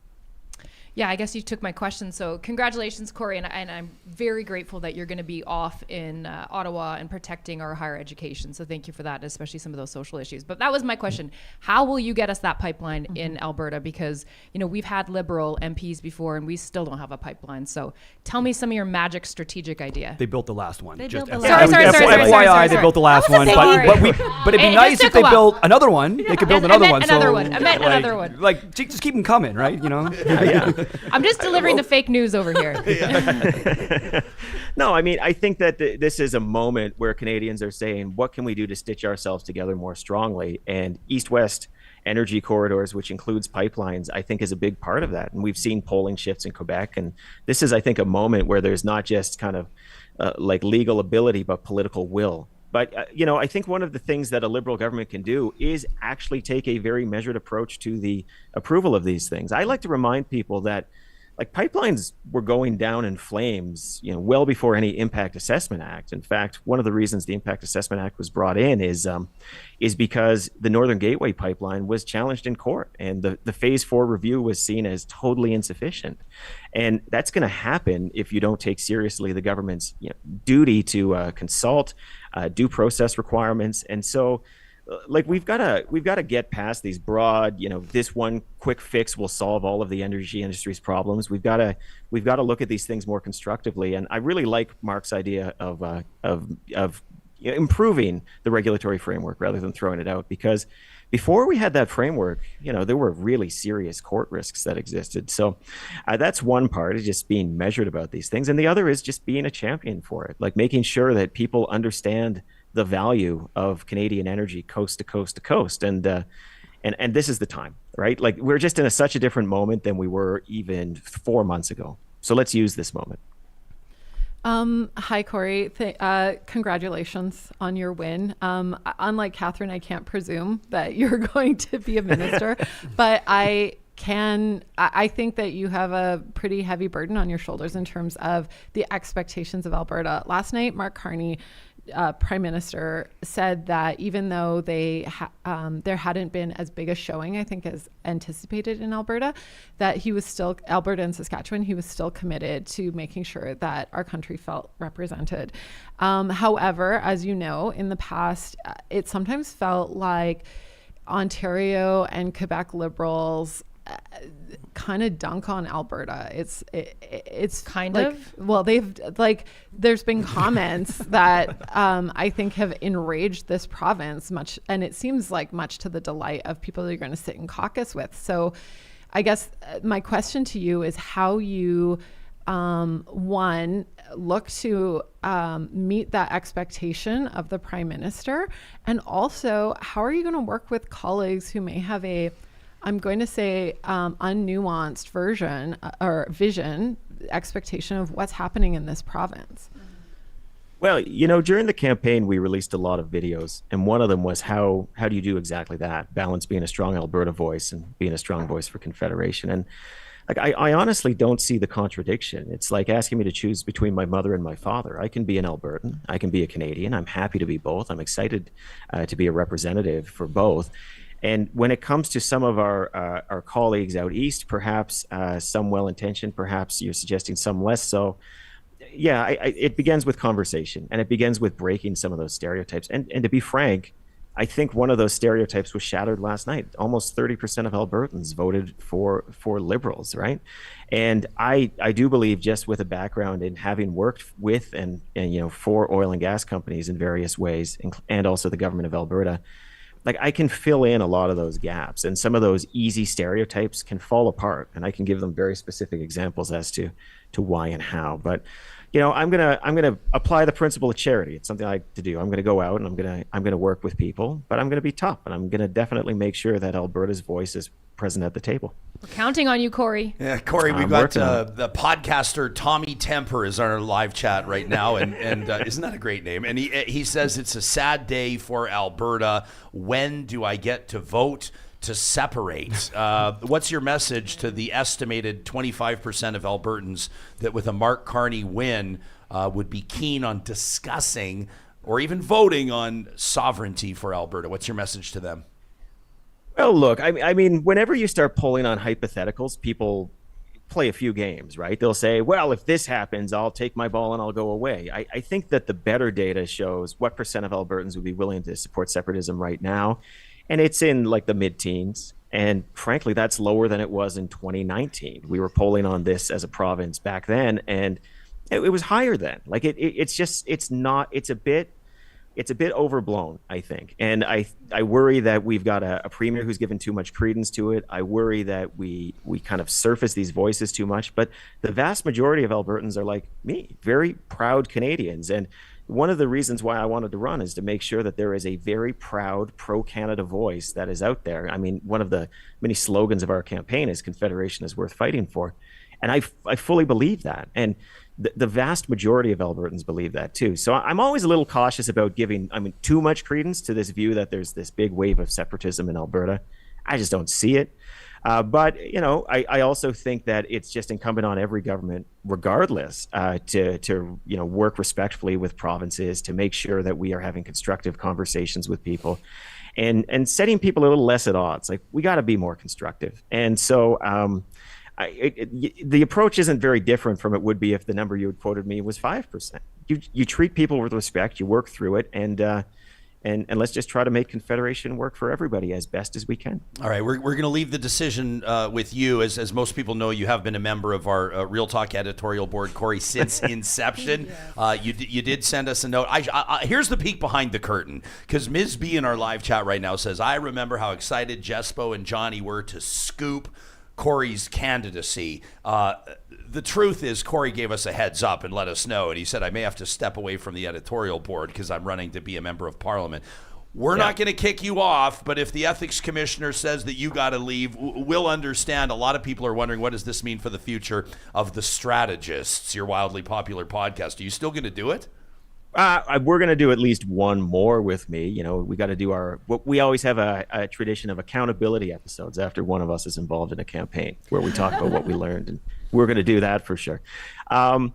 Yeah, I guess you took my question. So congratulations, Corey, and I'm very grateful that you're going to be off in Ottawa and protecting our higher education. So thank you for that, especially some of those social issues. But that was my question. How will you get us that pipeline in Alberta? Because, we've had Liberal MPs before and we still don't have a pipeline. So tell me some of your magic strategic idea. They built the last one. Sorry. FYI, they built the last one. But it'd be nice if they built another one. They could build another one. I meant another one. Like, just keep them coming, right? Yeah. I'm just delivering the fake news over here. No, I mean, I think that this is a moment where Canadians are saying, what can we do to stitch ourselves together more strongly? And east-west energy corridors, which includes pipelines, I think is a big part of that. And we've seen polling shifts in Quebec. And this is, I think, a moment where there's not just kind of like legal ability, but political will. But, I think one of the things that a Liberal government can do is actually take a very measured approach to the approval of these things. I like to remind people that pipelines were going down in flames, well before any Impact Assessment Act. In fact, one of the reasons the Impact Assessment Act was brought in is because the Northern Gateway pipeline was challenged in court, and the Phase 4 review was seen as totally insufficient. And that's going to happen if you don't take seriously the government's duty to consult, due process requirements. And so we've got to get past these broad, this one quick fix will solve all of the energy industry's problems. We've got to look at these things more constructively. And I really like Mark's idea of improving the regulatory framework rather than throwing it out, because before we had that framework, there were really serious court risks that existed. So that's one part, is just being measured about these things. And the other is just being a champion for it, like making sure that people understand the value of Canadian energy coast to coast to coast. And this is the time, right? Like, we're just in such a different moment than we were even 4 months ago. So let's use this moment. Hi, Corey. Congratulations on your win. Unlike Catherine, I can't presume that you're going to be a minister, but I think that you have a pretty heavy burden on your shoulders in terms of the expectations of Alberta. Last night, Mark Carney, Prime Minister, said that even though there hadn't been as big a showing, I think, as anticipated in Alberta, that he was still, Alberta and Saskatchewan, he was still committed to making sure that our country felt represented. However, as you know, in the past, it sometimes felt like Ontario and Quebec Liberals kind of dunk on Alberta. It's kind like, of, well, there's been comments that I think have enraged this province much, and it seems like much to the delight of people that you're going to sit in caucus with. So I guess my question to you is how you one, look to meet that expectation of the Prime Minister? And also, how are you going to work with colleagues who may have I'm going to say, unnuanced version or vision, expectation of what's happening in this province? Well, during the campaign, we released a lot of videos, and one of them was how do you do exactly that? Balance being a strong Alberta voice and being a strong voice for Confederation. And I honestly don't see the contradiction. It's like asking me to choose between my mother and my father. I can be an Albertan. I can be a Canadian. I'm happy to be both. I'm excited to be a representative for both. And when it comes to some of our colleagues out east, perhaps some well-intentioned, perhaps you're suggesting some less so. Yeah, it begins with conversation, and it begins with breaking some of those stereotypes. And to be frank, I think one of those stereotypes was shattered last night. Almost 30% of Albertans voted for Liberals, right? And I do believe, just with a background in having worked with and for oil and gas companies in various ways, and also the government of Alberta, I can fill in a lot of those gaps, and some of those easy stereotypes can fall apart, and I can give them very specific examples as to why and how. But I'm gonna apply the principle of charity. It's something I like to do. I'm gonna go out and I'm gonna work with people, but I'm gonna be tough, and I'm gonna definitely make sure that Alberta's voice is present at the table. We're counting on you, Corey. Yeah, Corey, we've got the podcaster Tommy Temper is on our live chat right now, and isn't that a great name? And he says it's a sad day for Alberta. When do I get to vote to separate? What's your message to the estimated 25% of Albertans that with a Mark Carney win would be keen on discussing or even voting on sovereignty for Alberta? What's your message to them? Well, look, I mean, whenever you start pulling on hypotheticals, people play a few games, right? They'll say, well, if this happens, I'll take my ball and I'll go away. I think that the better data shows what percent of Albertans would be willing to support separatism right now. And it's in the mid-teens. And frankly, that's lower than it was in 2019. We were polling on this as a province back then, and it was higher then. It's a bit overblown, I think. And I worry that we've got a premier who's given too much credence to it. I worry that we kind of surface these voices too much. But the vast majority of Albertans are like me, very proud Canadians. And one of the reasons why I wanted to run is to make sure that there is a very proud pro-Canada voice that is out there. I mean, one of the many slogans of our campaign is Confederation is worth fighting for. And I fully believe that. And the vast majority of Albertans believe that too. So I'm always a little cautious about giving too much credence to this view that there's this big wave of separatism in Alberta. I just don't see it. But I also think that it's just incumbent on every government, regardless, to work respectfully with provinces, to make sure that we are having constructive conversations with people, and setting people a little less at odds. We got to be more constructive. And so the approach isn't very different from it would be if the number you had quoted me was 5%. You treat people with respect, you work through it, and let's just try to make Confederation work for everybody as best as we can. All right, we're going to leave the decision with you. As most people know, you have been a member of our Real Talk editorial board, Corey, since inception. Yes. You did send us a note. Here's the peek behind the curtain, because Ms. B in our live chat right now says, I remember how excited Jespo and Johnny were to scoop Corey's candidacy. The truth is, Corey gave us a heads up and let us know, and he said, I may have to step away from the editorial board because I'm running to be a member of Parliament. We're not going to kick you off, but if the ethics commissioner says that you got to leave, we'll understand. A lot of people are wondering, what does this mean for the future of The Strategists, your wildly popular podcast? Are you still going to do it? We're going to do at least one more with me. We got to do we always have a tradition of accountability episodes after one of us is involved in a campaign where we talk about what we learned, and we're going to do that for sure. I'll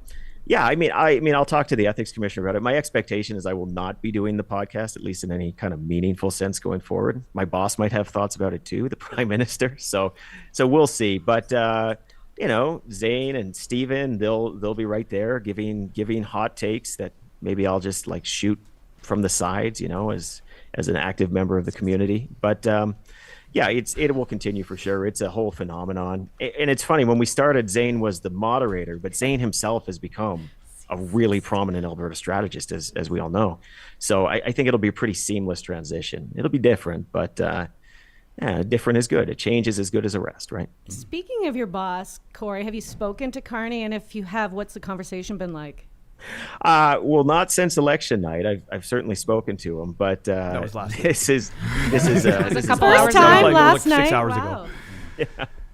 talk to the ethics commissioner about it. My expectation is I will not be doing the podcast, at least in any kind of meaningful sense going forward. My boss might have thoughts about it too, the Prime Minister. So we'll see. But Zane and Stephen, they'll be right there giving hot takes that maybe I'll just shoot from the sides, as an active member of the community. But it will continue for sure. It's a whole phenomenon. And it's funny, when we started, Zane was the moderator, but Zane himself has become a really prominent Alberta strategist, as we all know. So I think it'll be a pretty seamless transition. It'll be different, but different is good. A change is as good as a rest, right? Speaking of your boss, Corey, have you spoken to Carney? And if you have, what's the conversation been like? Well, not since election night. I've certainly spoken to him, but That was last week. this is a couple First hours time ago. last 6 night. hours Wow. ago.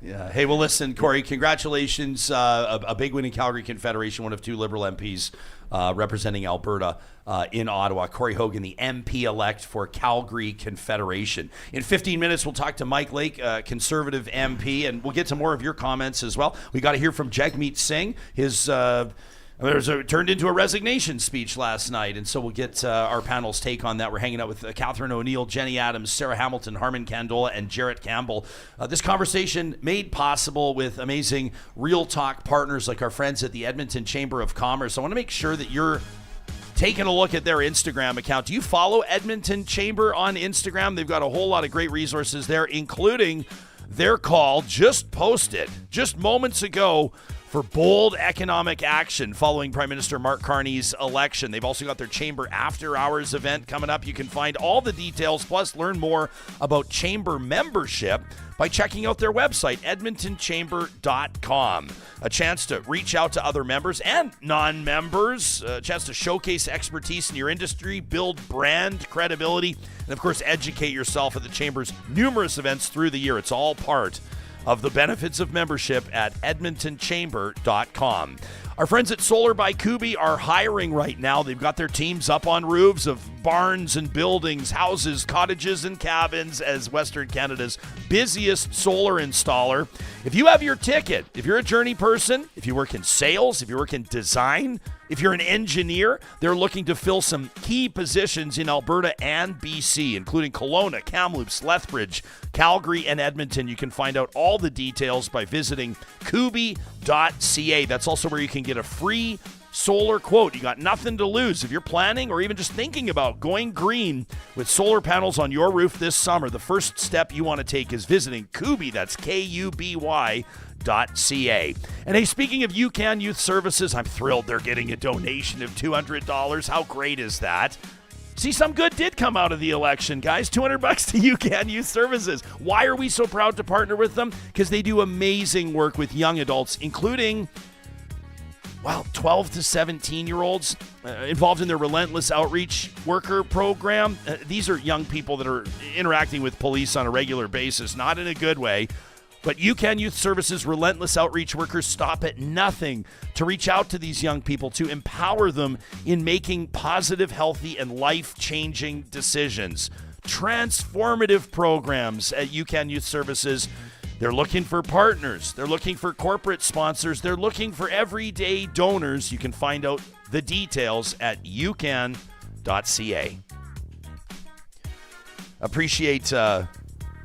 Yeah. Hey, well, listen, Corey, congratulations. A big win in Calgary Confederation, one of 2 Liberal MPs representing Alberta in Ottawa. Cory Hogan, the MP-elect for Calgary Confederation. In 15 minutes, we'll talk to Mike Lake, Conservative MP, and we'll get to more of your comments as well. We got to hear from Jagmeet Singh. His turned into a resignation speech last night, and so we'll get our panel's take on that. We're hanging out with Katherine O'Neill, Jenny Adams, Sarah Hamilton, Harman Kandola, and Jarrett Campbell. This conversation made possible with amazing Real Talk partners like our friends at the Edmonton Chamber of Commerce. I want to make sure that you're taking a look at their Instagram account. Do you follow Edmonton Chamber on Instagram? They've got a whole lot of great resources there, including their call just posted just moments ago for bold economic action following Prime Minister Mark Carney's election. They've also got their Chamber After Hours event coming up. You can find all the details, plus learn more about Chamber membership by checking out their website, edmontonchamber.com. A chance to reach out to other members and non-members, a chance to showcase expertise in your industry, build brand credibility, and of course, educate yourself at the Chamber's numerous events through the year. It's all part of the benefits of membership at edmontonchamber.com. Our friends at Solar by Kuby are hiring right now. They've got their teams up on roofs of barns and buildings, houses, cottages, and cabins as Western Canada's busiest solar installer. If you have your ticket, if you're a journey person, if you work in sales, if you work in design, if you're an engineer, they're looking to fill some key positions in Alberta and BC, including Kelowna, Kamloops, Lethbridge, Calgary, and Edmonton. You can find out all the details by visiting kuby.ca. That's also where you can get a free solar quote. You got nothing to lose. If you're planning or even just thinking about going green with solar panels on your roof this summer, the first step you want to take is visiting Kuby. That's KUBY.ca. And hey, speaking of UCAN Youth Services, I'm thrilled they're getting a donation of $200. How great is that? See, some good did come out of the election, guys. $200 to UCAN Youth Services. Why are we so proud to partner with them? Because they do amazing work with young adults, including 12 to 17-year-olds involved in their Relentless Outreach Worker program. These are young people that are interacting with police on a regular basis, not in a good way. But UCAN Youth Services Relentless Outreach Workers stop at nothing to reach out to these young people, to empower them in making positive, healthy, and life-changing decisions. Transformative programs at UCAN Youth Services. They're looking for partners. They're looking for corporate sponsors. They're looking for everyday donors. You can find out the details at ucan.ca. Appreciate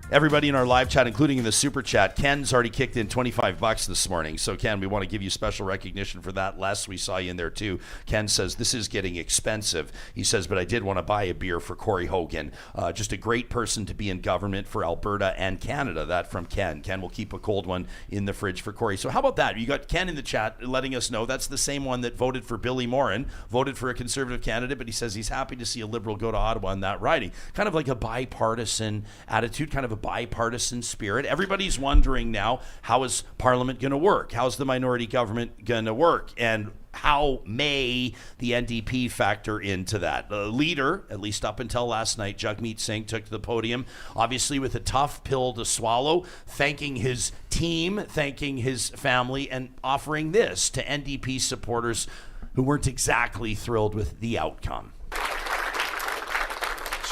everybody in our live chat, including in the super chat. Ken's already kicked in $25 this morning. So Ken, we want to give you special recognition for that. Les, we saw you in there too. Ken says, this is getting expensive. He says, but I did want to buy a beer for Cory Hogan. Just a great person to be in government for Alberta and Canada. That from Ken. Ken will keep a cold one in the fridge for Cory. So how about that? You got Ken in the chat letting us know that's the same one that voted for Billy Morin, voted for a Conservative candidate, but he says he's happy to see a Liberal go to Ottawa in that riding. Kind of like a bipartisan attitude, kind of a bipartisan spirit. Everybody's wondering now, how is Parliament going to work? How's the minority government going to work? And how may the NDP factor into that? The leader, at least up until last night, Jagmeet Singh, took to the podium, obviously with a tough pill to swallow, thanking his team, thanking his family, and offering this to NDP supporters who weren't exactly thrilled with the outcome.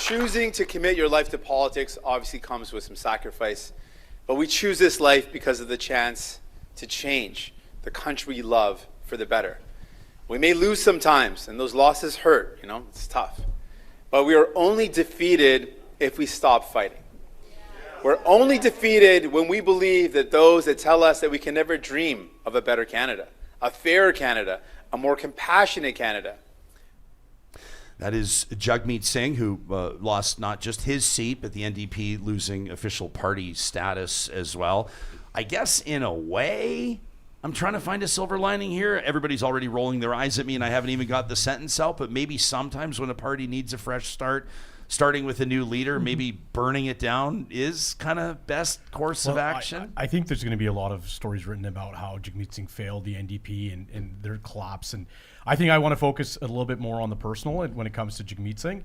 Choosing to commit your life to politics obviously comes with some sacrifice, but we choose this life because of the chance to change the country we love for the better. We may lose sometimes, and those losses hurt, it's tough. But we are only defeated if we stop fighting. We're only defeated when we believe that those that tell us that we can never dream of a better Canada, a fairer Canada, a more compassionate Canada. That is Jagmeet Singh, who lost not just his seat, but the NDP losing official party status as well. I guess in a way, I'm trying to find a silver lining here. Everybody's already rolling their eyes at me, and I haven't even got the sentence out, but maybe sometimes when a party needs a fresh start, starting with a new leader, maybe burning it down is kind of best course of action. I think there's going to be a lot of stories written about how Jagmeet Singh failed the NDP and their collapse. And I think I want to focus a little bit more on the personal when it comes to Jagmeet Singh.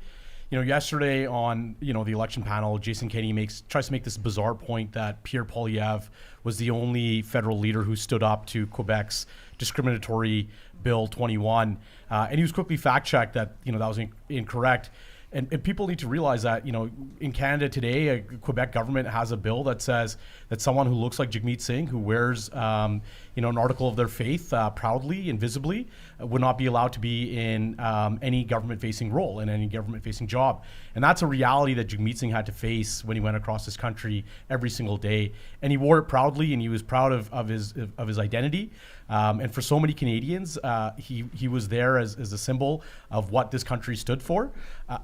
Yesterday on, the election panel, Jason Kenney tries to make this bizarre point that Pierre Poilievre was the only federal leader who stood up to Quebec's discriminatory Bill 21. And he was quickly fact-checked that, that was incorrect. And people need to realize that, in Canada today, a Quebec government has a bill that says that someone who looks like Jagmeet Singh, who wears, an article of their faith proudly and visibly, would not be allowed to be in any government-facing role, in any government-facing job. And that's a reality that Jagmeet Singh had to face when he went across this country every single day. And he wore it proudly, and he was proud of his identity. And for so many Canadians, he was there as a symbol of what this country stood for.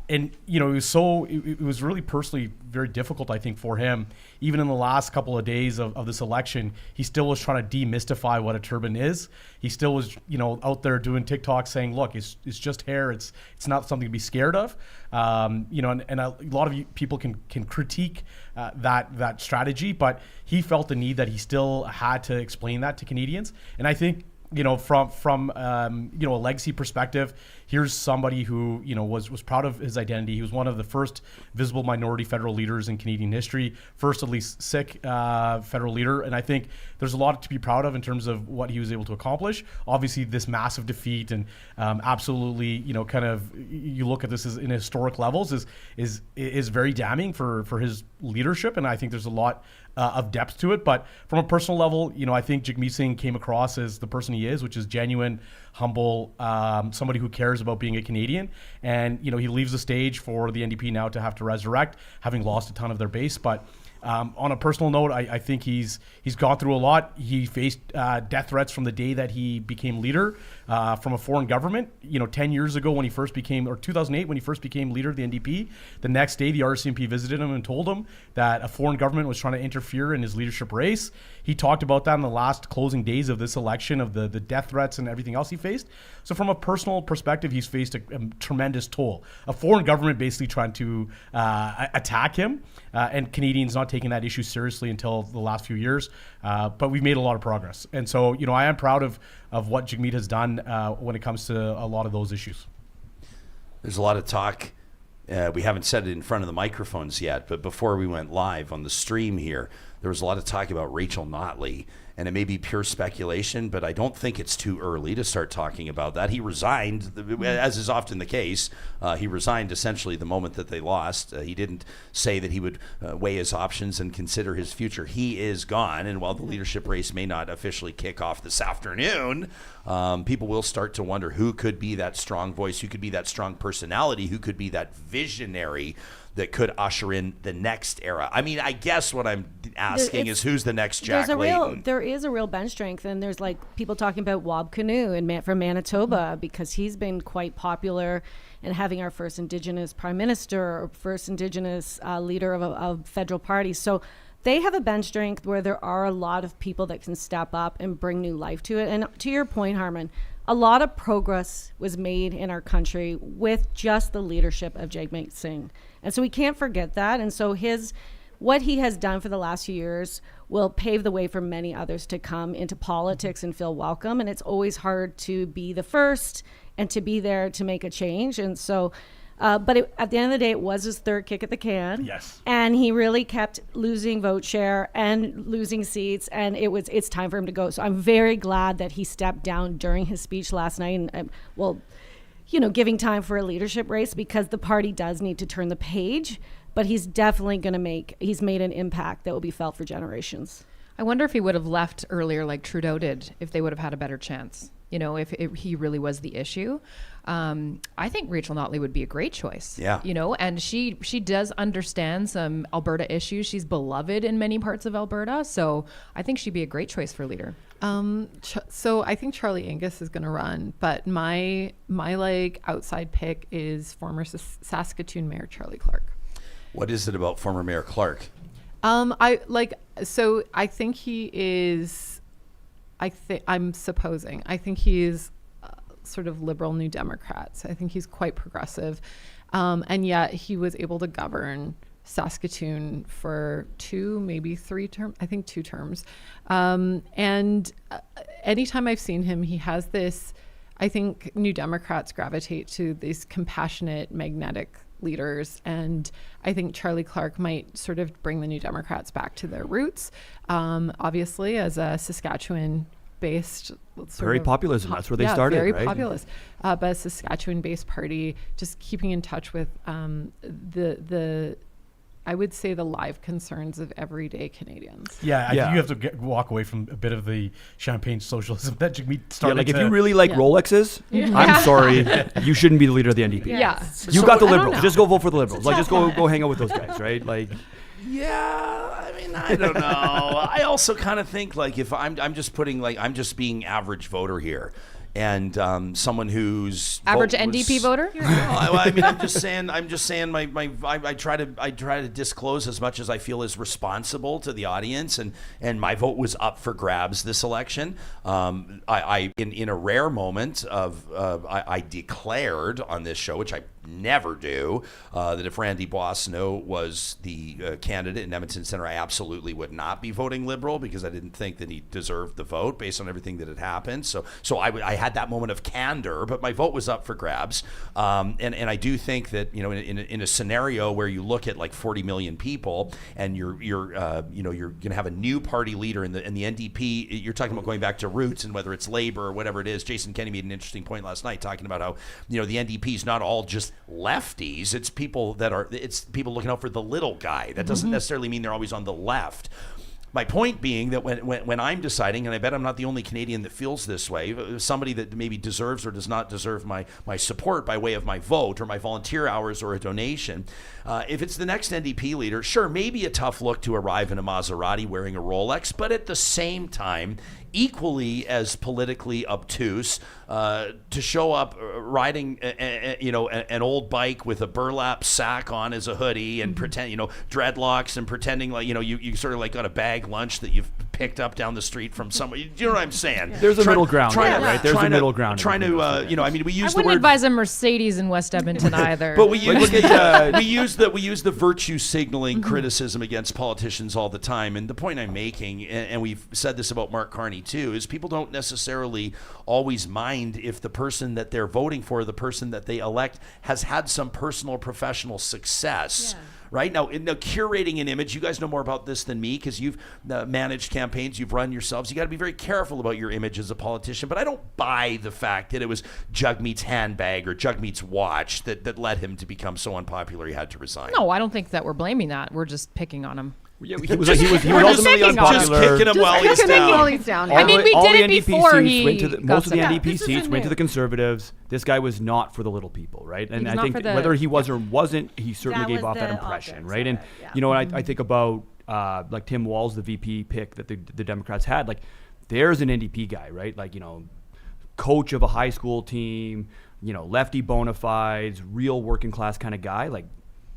And it was really personally very difficult, I think, for him. Even in the last couple of days of this election, he still was trying to demystify what a turban is. He still was, out there doing TikTok saying, look, it's just hair. It's not something to be scared of. And a lot of people can critique that strategy, but he felt the need that he still had to explain that to Canadians. And I think, from a legacy perspective, here's somebody who, was proud of his identity. He was one of the first visible minority federal leaders in Canadian history, first at least Sikh federal leader. And I think there's a lot to be proud of in terms of what he was able to accomplish. Obviously, this massive defeat and absolutely, you look at this as in historic levels is very damning for his leadership. And I think there's a lot of depth to it. But from a personal level, I think Jagmeet Singh came across as the person he is, which is genuine, humble, somebody who cares about being a Canadian. And, he leaves the stage for the NDP now to have to resurrect, having lost a ton of their base. But on a personal note, I think he's gone through a lot. He faced death threats from the day that he became leader from a foreign government. 10 years ago when he first became, or 2008 when he first became leader of the NDP, the next day the RCMP visited him and told him that a foreign government was trying to interfere in his leadership race. He talked about that in the last closing days of this election, of the death threats and everything else he faced. So from a personal perspective, he's faced a tremendous toll. A foreign government basically trying to attack him, and Canadians not taking that issue seriously until the last few years. But we've made a lot of progress. And so, I am proud of what Jagmeet has done when it comes to a lot of those issues. There's a lot of talk. We haven't said it in front of the microphones yet, but before we went live on the stream here, there was a lot of talk about Rachel Notley, and it may be pure speculation, but I don't think it's too early to start talking about that. He resigned, as is often the case. He resigned essentially the moment that they lost. He didn't say that he would weigh his options and consider his future. He is gone, and while the leadership race may not officially kick off this afternoon, people will start to wonder who could be that strong voice, who could be that strong personality, who could be that visionary that could usher in the next era. I mean, I guess what I'm asking is who's the next Jack Layton? There is a real bench strength, and there's like people talking about Wab Kinew from Manitoba because he's been quite popular in having our first Indigenous prime minister or first Indigenous leader of a federal party. So they have a bench strength where there are a lot of people that can step up and bring new life to it. And to your point, Harman, a lot of progress was made in our country with just the leadership of Jagmeet Singh. And so we can't forget that. And so what he has done for the last few years will pave the way for many others to come into politics and feel welcome. And it's always hard to be the first and to be there to make a change. And so, at the end of the day, it was his third kick at the can. Yes. And he really kept losing vote share and losing seats. And it's time for him to go. So I'm very glad that he stepped down during his speech last night. And giving time for a leadership race, because the party does need to turn the page, but he's definitely he's made an impact that will be felt for generations. I wonder if he would have left earlier like Trudeau did, if they would have had a better chance, if he really was the issue. I think Rachel Notley would be a great choice. Yeah. And she does understand some Alberta issues. She's beloved in many parts of Alberta. So I think she'd be a great choice for leader. So I think Charlie Angus is going to run, but my outside pick is former Saskatoon Mayor Charlie Clark. What is it about former Mayor Clark? I think he is I think he's sort of liberal New Democrats. I think he's quite progressive. And yet he was able to govern Saskatoon for 2, maybe 3 terms, I think 2 terms. And anytime I've seen him, he has this, I think New Democrats gravitate to these compassionate, magnetic leaders. And I think Charlie Clark might sort of bring the New Democrats back to their roots. Obviously, as a Saskatchewan-based, very populism. That's where they started, very right? populist. But a Saskatchewan-based party, just keeping in touch with the I would say the live concerns of everyday Canadians. Yeah, I think you have to walk away from a bit of the champagne socialism that Jagmeet started. Yeah, like if you really like Rolexes, I'm sorry, you shouldn't be the leader of the NDP. Yeah. You got the Liberals. Just go vote for the Liberals. Like just go hang out with those guys, right? Like. Yeah, I mean, I don't know. I also kind of think like if I'm just putting like I'm just being average voter here, and someone who's average NDP voter. No, I mean, I'm just saying. I try to disclose as much as I feel is responsible to the audience, and my vote was up for grabs this election. I in a rare moment of I declared on this show, which I never do, that if Randy Boissonnault was the candidate in Edmonton Centre, I absolutely would not be voting Liberal because I didn't think that he deserved the vote based on everything that had happened. So I had that moment of candor, but my vote was up for grabs. And I do think that, you know, in a scenario where you look at like 40 million people and you're going to have a new party leader in the NDP, you're talking about going back to roots and whether it's Labour or whatever it is. Jason Kenney made an interesting point last night talking about how, you know, the NDP is not all just lefties. It's people looking out for the little guy. That doesn't necessarily mean they're always on the left. My point being that when I'm deciding, and I bet I'm not the only Canadian that feels this way, somebody that maybe deserves or does not deserve my support by way of my vote or my volunteer hours or a donation, if it's the next NDP leader, sure, maybe a tough look to arrive in a Maserati wearing a Rolex, but at the same time, equally as politically obtuse to show up riding an old bike with a burlap sack on as a hoodie and pretend, you know, dreadlocks and pretending like, you know, you sort of like got a bag lunch that you've picked up down the street from somewhere. You know what I'm saying? There's a middle ground, right? There's a middle ground. Trying to, I mean, we use the word. I wouldn't advise a Mercedes in West Edmonton either. But we use we use the virtue signaling criticism against politicians all the time. And the point I'm making, and we've said this about Mark Carney too, is people don't necessarily always mind if the person that they're voting for, the person that they elect, has had some personal or professional success. Yeah. Right now, in the curating an image, you guys know more about this than me because you've managed campaigns, you've run yourselves. You got to be very careful about your image as a politician. But I don't buy the fact that it was Jagmeet's handbag or Jagmeet's watch that led him to become so unpopular he had to resign. No, I don't think that we're blaming that. We're just picking on him. Yeah, he was ultimately unpopular. Just kicking him while he's down. I mean, we did it before most of the NDP seats went to the Conservatives. This guy was not for the little people, right? And I think whether he was or wasn't, he certainly gave off that impression, right? And you know, I think about like Tim Walz, the VP pick that the Democrats had. Like, there's an NDP guy, right? Like, you know, coach of a high school team, you know, lefty bona fides, real working class kind of guy. Like,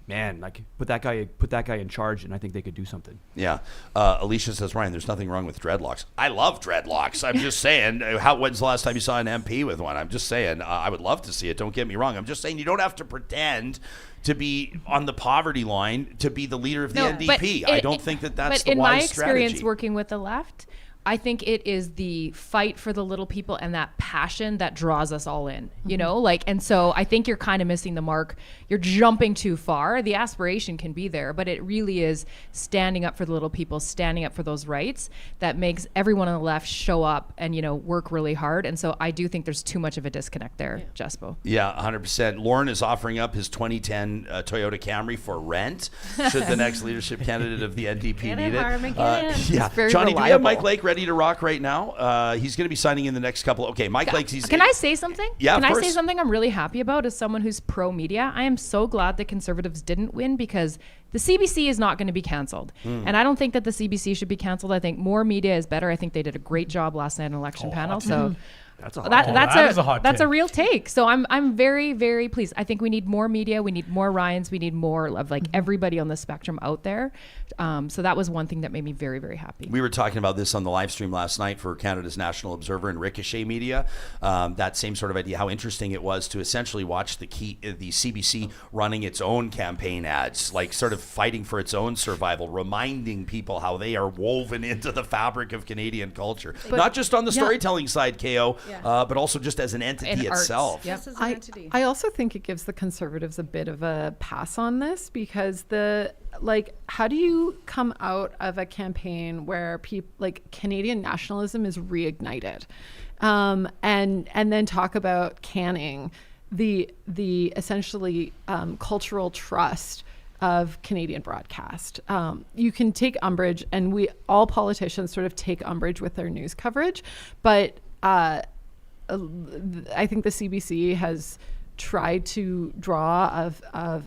man, like put that guy in charge, and I think they could do something. Yeah. Alicia says, Ryan, there's nothing wrong with dreadlocks. I love dreadlocks. I'm just saying, when's the last time you saw an MP with one? I'm just saying, I would love to see it. Don't get me wrong. I'm just saying you don't have to pretend to be on the poverty line to be the leader of the NDP. I don't think that's the wise strategy. But in my experience working with the left, I think it is the fight for the little people and that passion that draws us all in, you know, like, and so I think you're kind of missing the mark. You're jumping too far. The aspiration can be there, but it really is standing up for the little people, standing up for those rights that makes everyone on the left show up and, you know, work really hard. And so I do think there's too much of a disconnect there, Jespo. Yeah, 100%. Lauren is offering up his 2010 Toyota Camry for rent should the next leadership candidate of the NDP need it. Yeah, Johnny, do we have Mike Lake ready to rock right now? He's going to be signing in the next couple. Mike Lake. Can I say something? Yeah, Can I say something I'm really happy about as someone who's pro-media? I am so glad the Conservatives didn't win because the CBC is not going to be canceled. And I don't think that the CBC should be canceled. I think more media is better. I think they did a great job last night on election panel. So That's a hot That's take. That's a real take. So I'm very, very pleased. I think we need more media. We need more Ryans. We need more of like everybody on the spectrum out there. So that was one thing that made me very, very happy. We were talking about this on the live stream last night for Canada's National Observer and Ricochet Media. That same sort of idea, how interesting it was to essentially watch the CBC running its own campaign ads, like sort of fighting for its own survival, reminding people how they are woven into the fabric of Canadian culture. Not just on the storytelling side, KO, but also just as an entity itself. Yes, as an entity. I also think it gives the Conservatives a bit of a pass on this because how do you come out of a campaign where Canadian nationalism is reignited, and then talk about canning the essentially cultural trust of Canadian broadcast. You can take umbrage, and all politicians sort of take umbrage with their news coverage, but I think the CBC has tried to draw a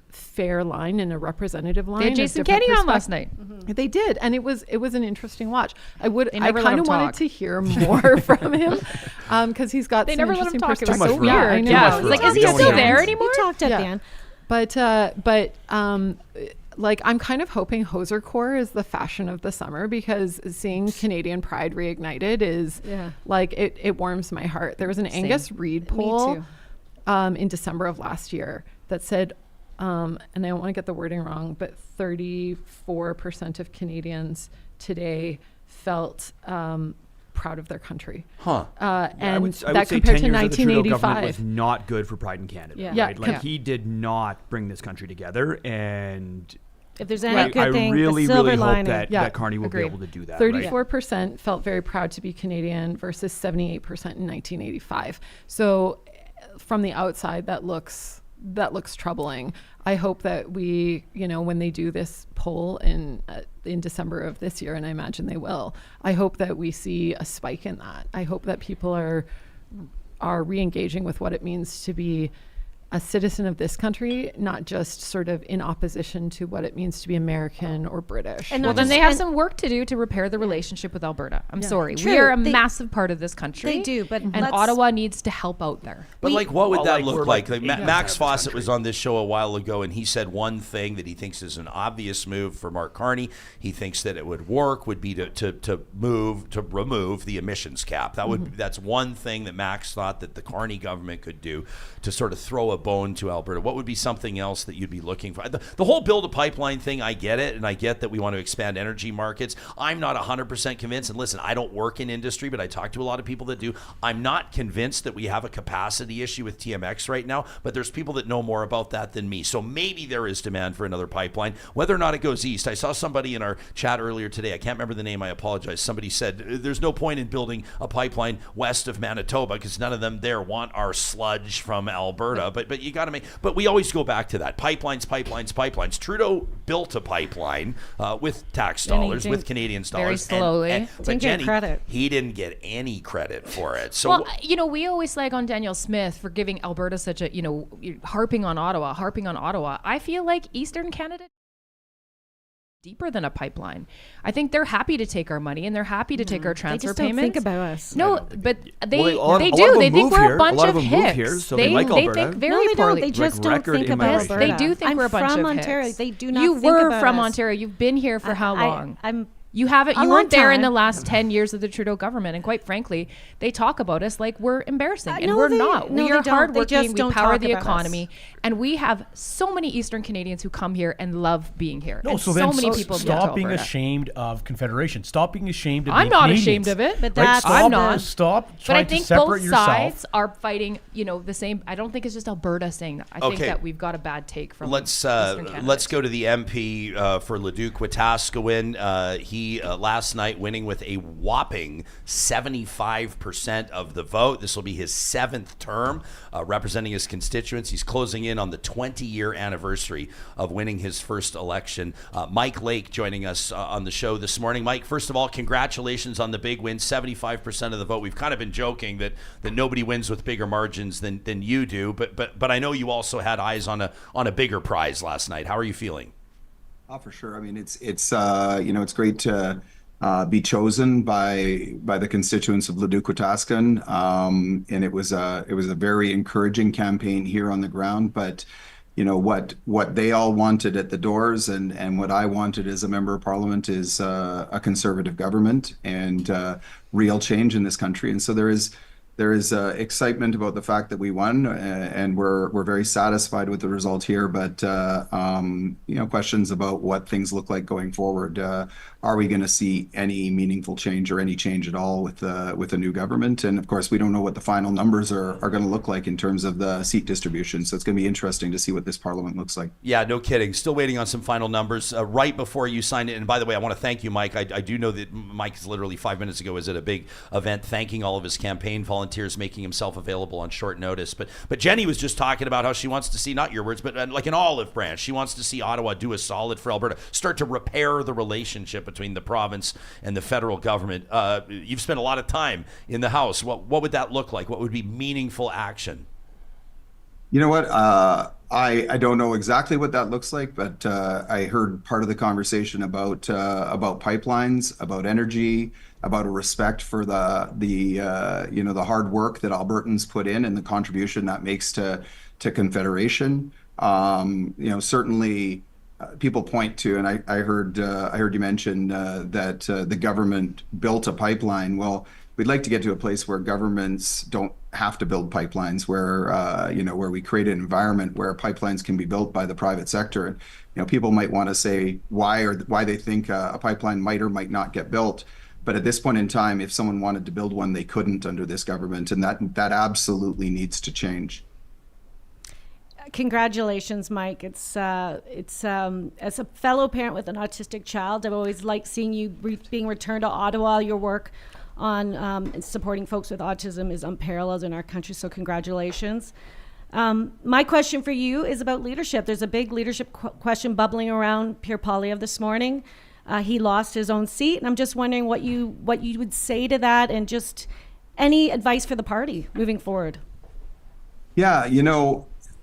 fair line and a representative line. They had Jason Kenney on last night. They did, and it was an interesting watch. I never let kind him of wanted talk. to hear more from him because he's got. They some never let him interesting talk. It was perspectives. so weird. Yeah, I was like, is he still there anymore? He talked at the end. But I'm kind of hoping Hoser Corps is the fashion of the summer because seeing Canadian pride reignited is it warms my heart. There was an Angus Reid poll in December of last year that said, and I don't want to get the wording wrong, but 34% of Canadians today felt proud of their country. And I would that say compared 10 to years of the Trudeau government 1985 was not good for pride in Canada. Yeah. Right? Like he did not bring this country together, and if there's any good thing, I really, the silver really hope lining. that Carney will be able to do that. 34% felt very proud to be Canadian versus 78% in 1985. So from the outside, that looks troubling. I hope that we, when they do this poll in December of this year, and I imagine they will, I hope that we see a spike in that. I hope that people are re-engaging with what it means to be a citizen of this country, not just sort of in opposition to what it means to be American or British. Well, then they have some work to do to repair the relationship with Alberta. I'm sorry. True. We are a massive part of this country. They do, but and Ottawa needs to help out there. But what would that look like? like Max Fawcett was on this show a while ago, and he said one thing that he thinks is an obvious move for Mark Carney. He thinks that it would work would be to remove the emissions cap. That's one thing that Max thought that the Carney government could do to sort of throw a bone to Alberta. What would be something else that you'd be looking for? The whole build a pipeline thing, I get it, and I get that we want to expand energy markets. I'm not 100% convinced, and listen, I don't work in industry, but I talk to a lot of people that do. I'm not convinced that we have a capacity issue with TMX right now, but there's people that know more about that than me. So maybe there is demand for another pipeline, whether or not it goes east. I saw somebody in our chat earlier today, I can't remember the name, I apologize. Somebody said there's no point in building a pipeline west of Manitoba because none of them there want our sludge from Alberta, but you got to but we always go back to that. Pipelines. Trudeau built a pipeline with tax dollars, with Canadians' dollars. Very slowly. But Jenny, credit. he didn't get any credit for it. So we always slag on Danielle Smith for giving Alberta such a, harping on Ottawa. I feel like Eastern Canada deeper than a pipeline. I think they're happy to take our money and they're happy to take our transfer They just don't payments. think about us. No, but they Well, do. a lot of They them think move we're here. a bunch A lot of of them move hicks. here, so they like they Alberta. think very No, they poorly. don't. They just don't record think about immigration. Alberta. They do think I'm we're a bunch from of Ontario. hicks. They do not You think were about from us. Ontario. You've been here for how long? You haven't. A You long weren't there in the time. last 10 years of the Trudeau government, and quite frankly, they talk about us like we're embarrassing, and no, we're they- not. no, We they are don't. They hardworking. just We don't power talk the about us. economy, and we have so many Eastern Canadians who come here and love being here. No, and so so then many people move to stop being Alberta. ashamed of Confederation. Stop being ashamed of I'm being not Canadians. ashamed of it, but Right? that's Stop, I'm not. Stop But trying I to think separate both yourself. sides are fighting, the same. I don't think it's just Alberta saying that. I think Okay. that we've got a bad take from let's Eastern Canada. let's go to the MP for Leduc Wetaskiwin. He last night winning with a whopping 75% of the vote. This will be his 7th term representing his constituents. He's closing in on the 20-year anniversary of winning his first election. Mike Lake joining us on the show this morning. Mike, first of all, congratulations on the big win, 75% of the vote. We've kind of been joking that nobody wins with bigger margins than you do, but I know you also had eyes on a bigger prize last night. How are you feeling? Oh, for sure. I mean, it's great to be chosen by the constituents of Leduc-Wetaskiwin, and it was a very encouraging campaign here on the ground. But what they all wanted at the doors, and what I wanted as a member of parliament, is a conservative government and real change in this country. And so there is excitement about the fact that we won, and we're very satisfied with the result here. But questions about what things look like going forward. Are we going to see any meaningful change or any change at all with the new government? And of course, we don't know what the final numbers are going to look like in terms of the seat distribution. So it's going to be interesting to see what this parliament looks like. Yeah, no kidding. Still waiting on some final numbers right before you signed it. And by the way, I want to thank you, Mike. I do know that Mike is literally 5 minutes ago was at a big event thanking all of his campaign volunteers, making himself available on short notice. But Jenny was just talking about how she wants to see, not your words, but like an olive branch. She wants to see Ottawa do a solid for Alberta, start to repair the relationship between the province and the federal government. You've spent a lot of time in the House. What would that look like? What would be meaningful action? You know what? I don't know exactly what that looks like, but I heard part of the conversation about pipelines, about energy, about a respect for the hard work that Albertans put in and the contribution that makes to Confederation. Certainly people point to, and I heard you mention that the government built a pipeline. Well, we'd like to get to a place where governments don't have to build pipelines, where we create an environment where pipelines can be built by the private sector. And people might want to say why they think a pipeline might or might not get built. But at this point in time, if someone wanted to build one, they couldn't under this government, and that absolutely needs to change. Congratulations, Mike. It's as a fellow parent with an autistic child, I've always liked seeing you being returned to Ottawa. Your work on supporting folks with autism is unparalleled in our country, so congratulations. My question for you is about leadership. There's a big leadership question bubbling around Pierre Poilievre this morning. He lost his own seat, and I'm just wondering what you would say to that, and just any advice for the party moving forward. Yeah,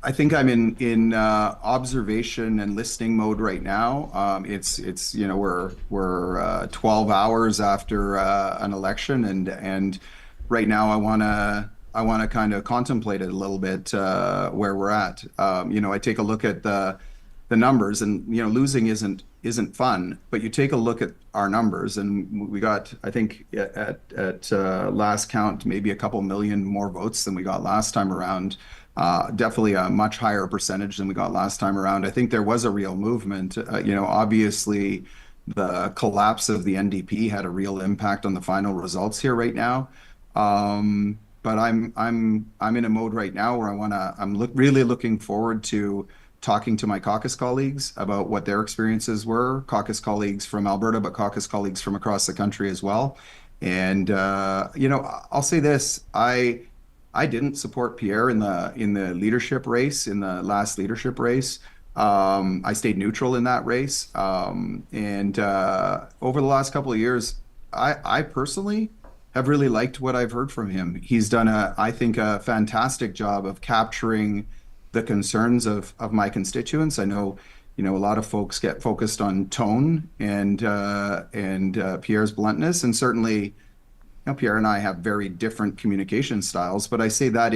I think I'm in observation and listening mode right now. It's we're 12 hours after an election, and right now I want to kind of contemplate it a little bit where we're at. I take a look at the numbers, and losing isn't fun, but you take a look at our numbers, and we got, I think at last count, maybe a couple million more votes than we got last time around. Definitely a much higher percentage than we got last time around. I think there was a real movement. Obviously the collapse of the NDP had a real impact on the final results here right now. But I'm in a mode right now where I'm really looking forward to talking to my caucus colleagues about what their experiences were, caucus colleagues from Alberta, but caucus colleagues from across the country as well. And I'll say this, I didn't support Pierre in the leadership race, in the last leadership race. I stayed neutral in that race. And over the last couple of years, I personally have really liked what I've heard from him. He's done I think a fantastic job of capturing the concerns of my constituents. I know, a lot of folks get focused on tone and Pierre's bluntness, and certainly Pierre and I have very different communication styles, but I say that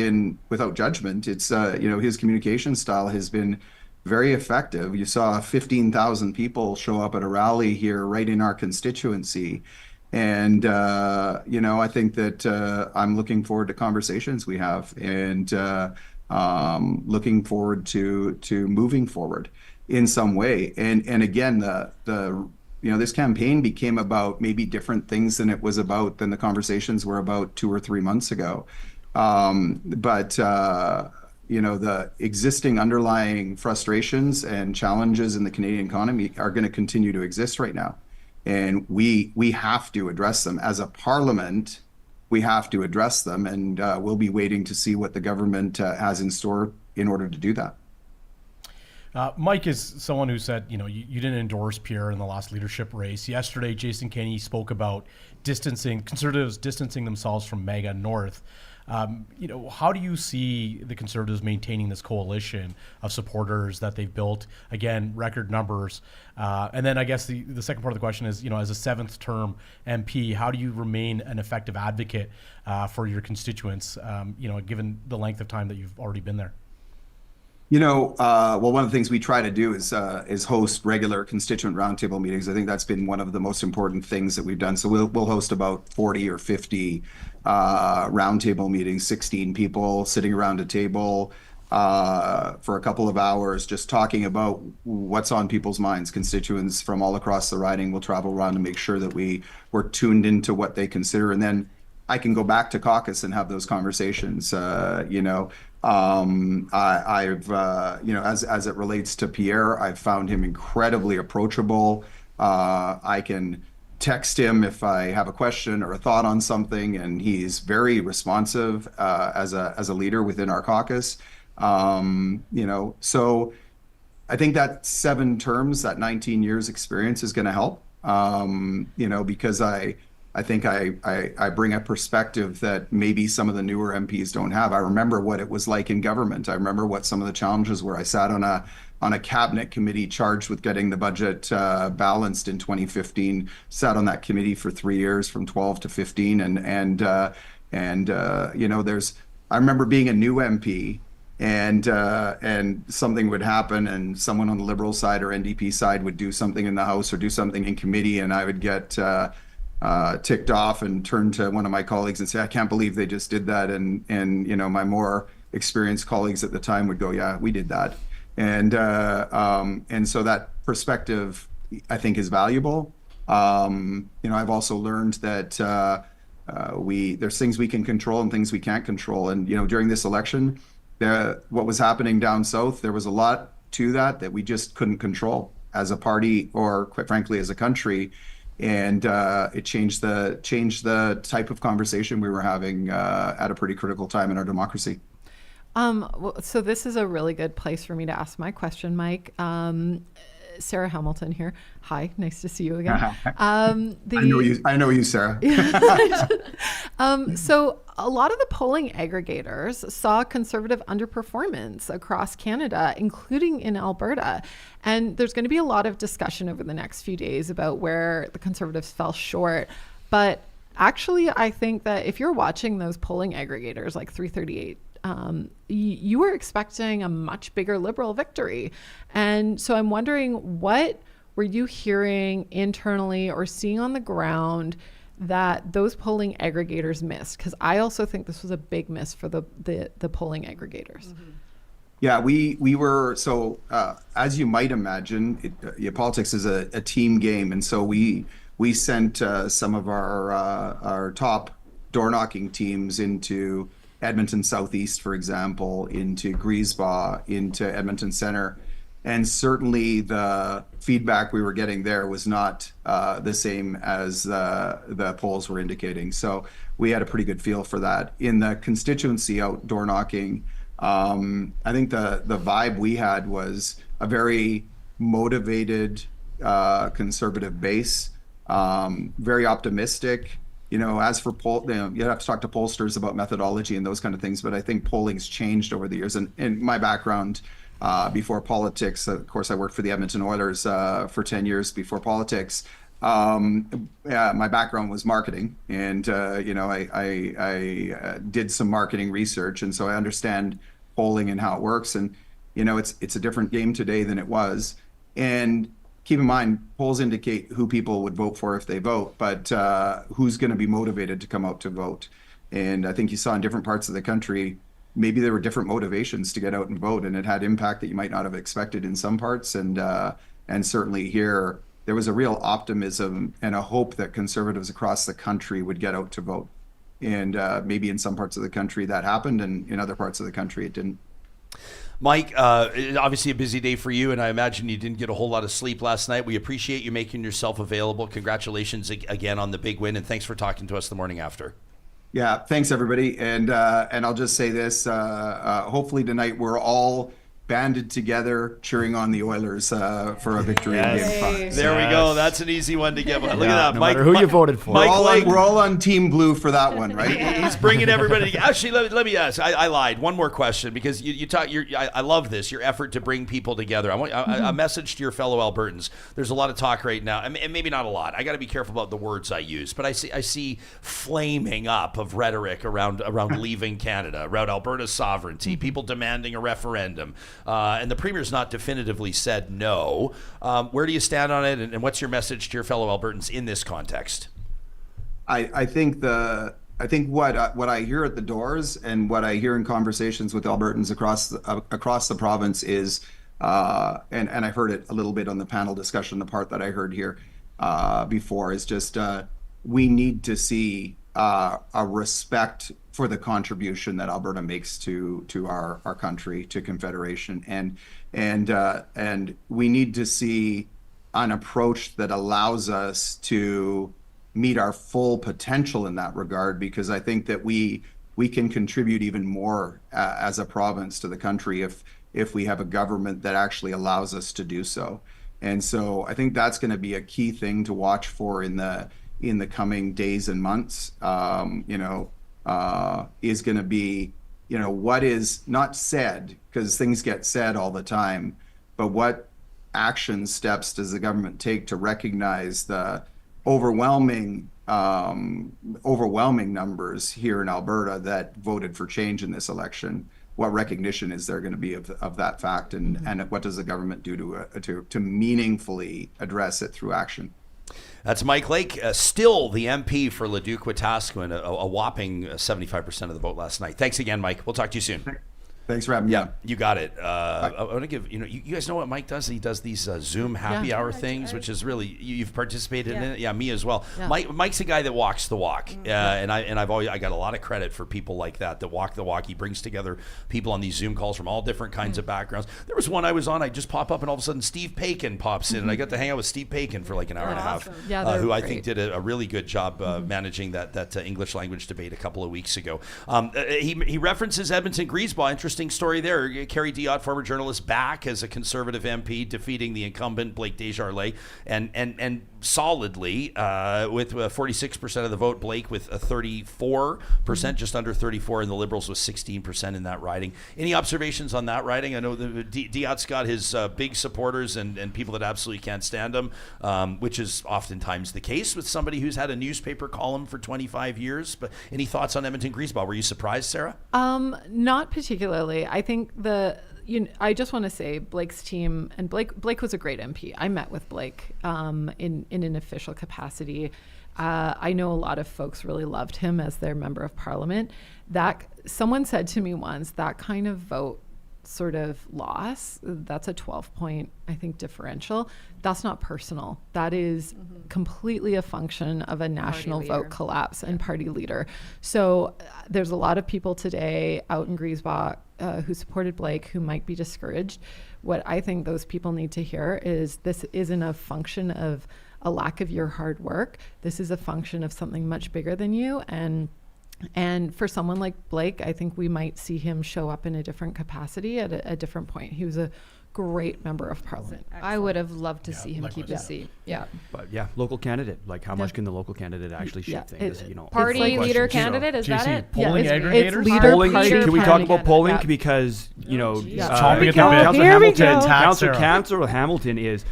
without judgment. It's his communication style has been very effective. You saw 15,000 people show up at a rally here right in our constituency. And, I think that I'm looking forward to conversations we have, and looking forward to moving forward in some way. And again, this campaign became about maybe different things than the conversations were about 2 or 3 months ago. But the existing underlying frustrations and challenges in the Canadian economy are going to continue to exist right now. And we have to address them. As a parliament, we have to address them, and we'll be waiting to see what the government has in store in order to do that. Mike is someone who said, you didn't endorse Pierre in the last leadership race. Yesterday, Jason Kenney spoke about Conservatives distancing themselves from MAGA North. How do you see the Conservatives maintaining this coalition of supporters that they've built? Again, record numbers. And then I guess the second part of the question is, as a 7th term MP, how do you remain an effective advocate for your constituents, given the length of time that you've already been there? Well, one of the things we try to do is host regular constituent roundtable meetings. I think that's been one of the most important things that we've done. So we'll host about 40 or 50 roundtable meetings, 16 people sitting around a table for a couple of hours, just talking about what's on people's minds. Constituents from all across the riding will travel around to make sure that we're tuned into what they consider, and then I can go back to caucus and have those conversations. I've as it relates to Pierre, I've found him incredibly approachable. I can text him if I have a question or a thought on something, and he's very responsive as a leader within our caucus. So I think that 7 terms, that 19 years experience is going to help. Because I think I bring a perspective that maybe some of the newer MPs don't have. I remember what it was like in government. I remember what some of the challenges were. I sat on a cabinet committee charged with getting the budget balanced in 2015. Sat on that committee for 3 years, from 12 to 15, I remember being a new MP. And something would happen, and someone on the Liberal side or NDP side would do something in the House or do something in committee, and I would get ticked off and turn to one of my colleagues and say, I can't believe they just did that. And my more experienced colleagues at the time would go, yeah, we did that. And so that perspective, I think, is valuable. I've also learned that there's things we can control and things we can't control. And, during this election, what was happening down south, there was a lot to that we just couldn't control as a party, or quite frankly as a country, and it changed the type of conversation we were having at a pretty critical time in our democracy. So this is a really good place for me to ask my question, Mike. Sarah Hamilton here. Hi, nice to see you again. I know you, Sarah. So a lot of the polling aggregators saw Conservative underperformance across Canada, including in Alberta. And there's going to be a lot of discussion over the next few days about where the Conservatives fell short. But actually, I think that if you're watching those polling aggregators like 338, you were expecting a much bigger Liberal victory. And so I'm wondering, what were you hearing internally or seeing on the ground that those polling aggregators missed? Because I also think this was a big miss for the polling aggregators. Mm-hmm. Yeah, we were, so as you might imagine, politics is a team game. And so we sent some of our top door knocking teams into Edmonton Southeast, for example, into Griesbach, into Edmonton Centre. And certainly the feedback we were getting there was not the same as the polls were indicating. So we had a pretty good feel for that. In the constituency out door knocking, I think the vibe we had was a very motivated Conservative base, very optimistic. As for you have to talk to pollsters about methodology and those kind of things, but I think polling's changed over the years. And in my background, before politics, of course, I worked for the Edmonton Oilers for 10 years before politics. My background was marketing, and I did some marketing research, and so I understand polling and how it works. And it's a different game today than it was. And keep in mind, polls indicate who people would vote for if they vote, but who's going to be motivated to come out to vote. And I think you saw in different parts of the country, maybe there were different motivations to get out and vote, and it had impact that you might not have expected in some parts. And certainly here, there was a real optimism and a hope that Conservatives across the country would get out to vote. And maybe in some parts of the country that happened, and in other parts of the country it didn't. Mike, obviously a busy day for you, and I imagine you didn't get a whole lot of sleep last night. We appreciate you making yourself available. Congratulations again on the big win, and thanks for talking to us the morning after. Yeah, thanks everybody. And I'll just say this, hopefully tonight we're all banded together cheering on the Oilers for a victory in Game 5. There we go. That's an easy one to get. Look at that. No Mike, matter who you voted for. We're all on Team Blue for that one, right? He's bringing everybody together. Actually, let me ask. I lied. One more question, because you talk. I love this, your effort to bring people together. I want a message to your fellow Albertans. There's a lot of talk right now, and maybe not a lot. I got to be careful about the words I use, but I see flaming up of rhetoric around leaving Canada, around Alberta's sovereignty, people demanding a referendum, and the Premier's not definitively said no. Where do you stand on it, and what's your message to your fellow Albertans in this context? I think what I hear at the doors and what I hear in conversations with Albertans across the province is, and I heard it a little bit on the panel discussion, the part that I heard here before, is just we need to see a respect for the contribution that Alberta makes to our country, to Confederation, and we need to see an approach that allows us to meet our full potential in that regard, because I think that we can contribute even more as a province to the country if we have a government that actually allows us to do so. And so I think that's going to be a key thing to watch for in the coming days and months. Is going to be, what is not said, because things get said all the time, but what action steps does the government take to recognize the overwhelming numbers here in Alberta that voted for change in this election? What recognition is there going to be of that fact, and what does the government do to meaningfully address it through action? That's Mike Lake, still the MP for Leduc-Wetaskiwin, a whopping 75% of the vote last night. Thanks again, Mike. We'll talk to you soon. Thanks for having me. Yeah, you got it. I want to give, you guys know what Mike does? He does these Zoom happy hour things, which is really, you've participated in it. Yeah, me as well. Yeah. Mike's a guy that walks the walk. And I got a lot of credit for people like that walk the walk. He brings together people on these Zoom calls from all different kinds of backgrounds. There was one I was on, I just pop up and all of a sudden Steve Paikin pops in, and I got to hang out with Steve Paikin for like an hour and a half, who I think did a really good job managing that English language debate a couple of weeks ago. He references Edmonton Griesbaugh. Interesting story there. Kerry Diot, former journalist, back as a Conservative MP, defeating the incumbent Blake Desjardins, and solidly with 46% of the vote. Blake with a 34%, just under 34%, and the Liberals with 16% in that riding. Any observations on that riding? I know Diot's got his big supporters and people that absolutely can't stand him, which is oftentimes the case with somebody who's had a newspaper column for 25 years. But any thoughts on Edmonton Griesbaugh? Were you surprised, Sarah? Not particularly. I think I just want to say Blake's team, and Blake was a great MP. I met with Blake in an official capacity. I know a lot of folks really loved him as their member of parliament. That someone said to me once, that kind of vote sort of loss, that's a 12-point, I think, differential. That's not personal. That is completely a function of a national vote collapse and party leader. So there's a lot of people today out in Griesbaugh who supported Blake who might be discouraged. What I think those people need to hear is this isn't a function of a lack of your hard work. This is a function of something much bigger than you. And for someone like Blake, I think we might see him show up in a different capacity at a different point. He was a great member of parliament. I would have loved to see him keep his seat. Yeah. But local candidate. Like, how much can the local candidate actually shape things? Party leader candidate, is that it? Polling aggregators? It's leader polling. party Can we talk about polling? Yeah. Because Councillor Hamilton is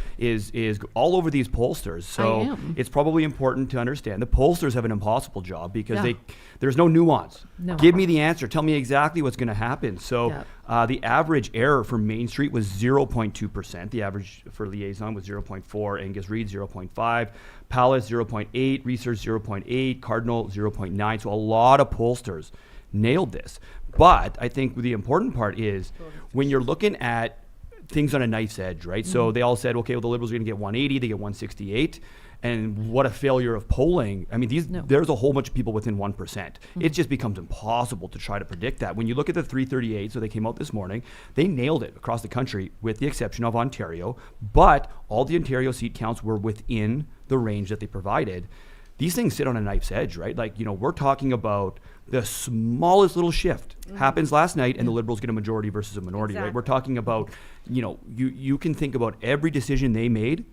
all over these pollsters. So it's probably important to understand the pollsters have an impossible job because there's no nuance. No. Give me the answer. Tell me exactly what's going to happen. So the average error for Main Street was 0.2%. The average for Liaison was 0.4. Angus Reid 0.5. Palace 0.8. Research 0.8. Cardinal 0.9. So a lot of pollsters nailed this. But I think the important part is when you're looking at things on a knife's edge, right? So they all said, okay, well, the Liberals are going to get 180. They get 168. And what a failure of polling. I mean, there's a whole bunch of people within 1%. It just becomes impossible to try to predict that. When you look at the 338, so they came out this morning, they nailed it across the country with the exception of Ontario. But all the Ontario seat counts were within the range that they provided. These things sit on a knife's edge, right? Like, we're talking about The smallest little shift happens last night, and the Liberals get a majority versus a minority, right? We're talking about, you can think about every decision they made.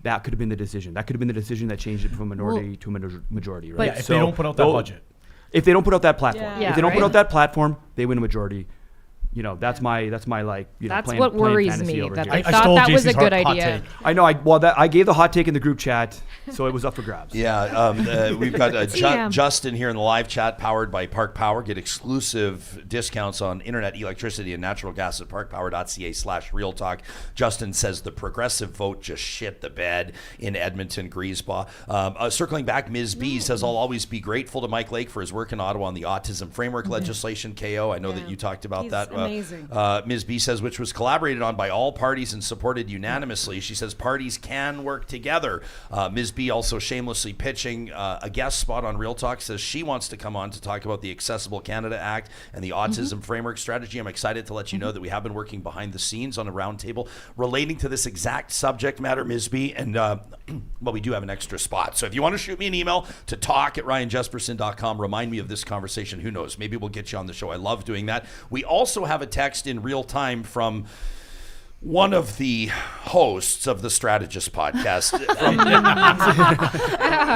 That could have been the decision. That could have been the decision that changed it from a minority to a majority, right? Yeah, if they don't put out that budget. If they don't put out that platform. Yeah. If they don't put out that platform, they win a majority. That's my like, That's playing, what playing worries fantasy me. over That here. they thought that was a good hot idea. take. I know. I gave the hot take in the group chat, so it was up for grabs. Yeah, we've got TM. Justin here in the live chat, powered by Park Power. Get exclusive discounts on internet, electricity, and natural gas at parkpower.ca/realtalk. Justin says the progressive vote just shit the bed in Edmonton, Griesbach. Circling back, Ms. B says, I'll always be grateful to Mike Lake for his work in Ottawa on the autism framework legislation, KO. I know that you talked about He's that. amazing. Ms. B says, which was collaborated on by all parties and supported unanimously. She says parties can work together. Ms. B also shamelessly pitching a guest spot on Real Talk, says she wants to come on to talk about the Accessible Canada Act and the Autism Framework Strategy. I'm excited to let you know that we have been working behind the scenes on a roundtable relating to this exact subject matter, Ms. B, and we do have an extra spot. So if you want to shoot me an email to talk@ryanjespersen.com, remind me of this conversation. Who knows? Maybe we'll get you on the show. I love doing that. We also have a text in real time from one of the hosts of the Strategist podcast,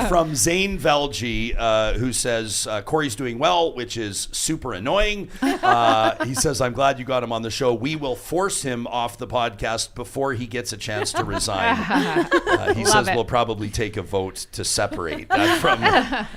from Zane Velji, who says, Corey's doing well, which is super annoying. He says, I'm glad you got him on the show. We will force him off the podcast before he gets a chance to resign. He says we'll probably take a vote to separate. That from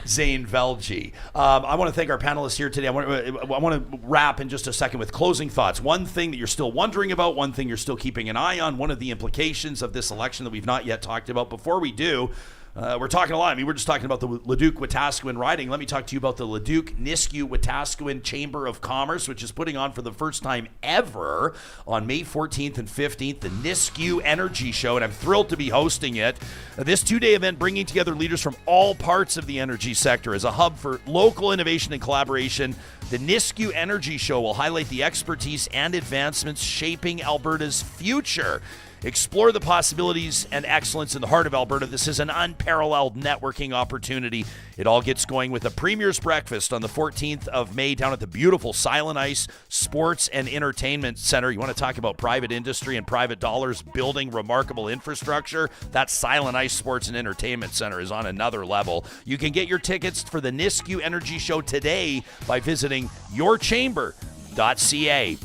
Zane Velji. I want to thank our panelists here today. I want to wrap in just a second with closing thoughts. One thing that you're still wondering about, one thing you're still keeping an eye on, one of the implications of this election that we've not yet talked about. Before we do, we're talking a lot. I mean, we're just talking about the Leduc-Wetaskiwin riding. Let me talk to you about the Leduc-Nisku-Wetaskiwin Chamber of Commerce, which is putting on for the first time ever on May 14th and 15th, the Nisku Energy Show, and I'm thrilled to be hosting it. This two-day event bringing together leaders from all parts of the energy sector as a hub for local innovation and collaboration. The Nisku Energy Show will highlight the expertise and advancements shaping Alberta's future. Explore the possibilities and excellence in the heart of Alberta. This is an unparalleled networking opportunity. It all gets going with a Premier's Breakfast on the 14th of May down at the beautiful Silent Ice Sports and Entertainment Center. You want to talk about private industry and private dollars building remarkable infrastructure? That Silent Ice Sports and Entertainment Center is on another level. You can get your tickets for the Nisku Energy Show today by visiting yourchamber.ca.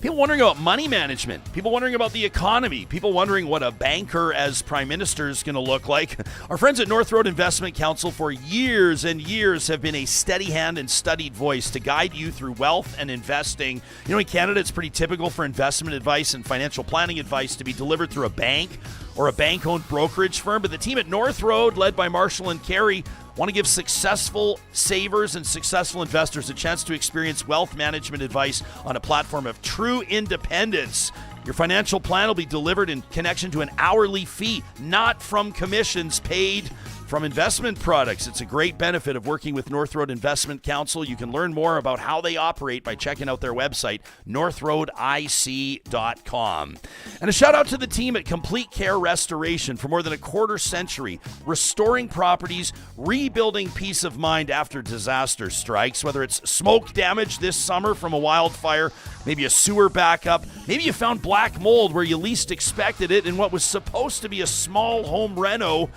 People wondering about money management, people wondering about the economy, people wondering what a banker as prime minister is going to look like. Our friends at North Road Investment Council for years and years have been a steady hand and studied voice to guide you through wealth and investing. You know, in Canada, it's pretty typical for investment advice and financial planning advice to be delivered through a bank or a bank-owned brokerage firm. But the team at North Road, led by Marshall and Carey, want to give successful savers and successful investors a chance to experience wealth management advice on a platform of true independence. Your financial plan will be delivered in connection to an hourly fee, not from commissions paid from investment products. It's a great benefit of working with North Road Investment Council. You can learn more about how they operate by checking out their website, northroadic.com. And a shout out to the team at Complete Care Restoration. For more than a quarter century, restoring properties, rebuilding peace of mind after disaster strikes, whether it's smoke damage this summer from a wildfire, maybe a sewer backup, maybe you found black mold where you least expected it in what was supposed to be a small home reno.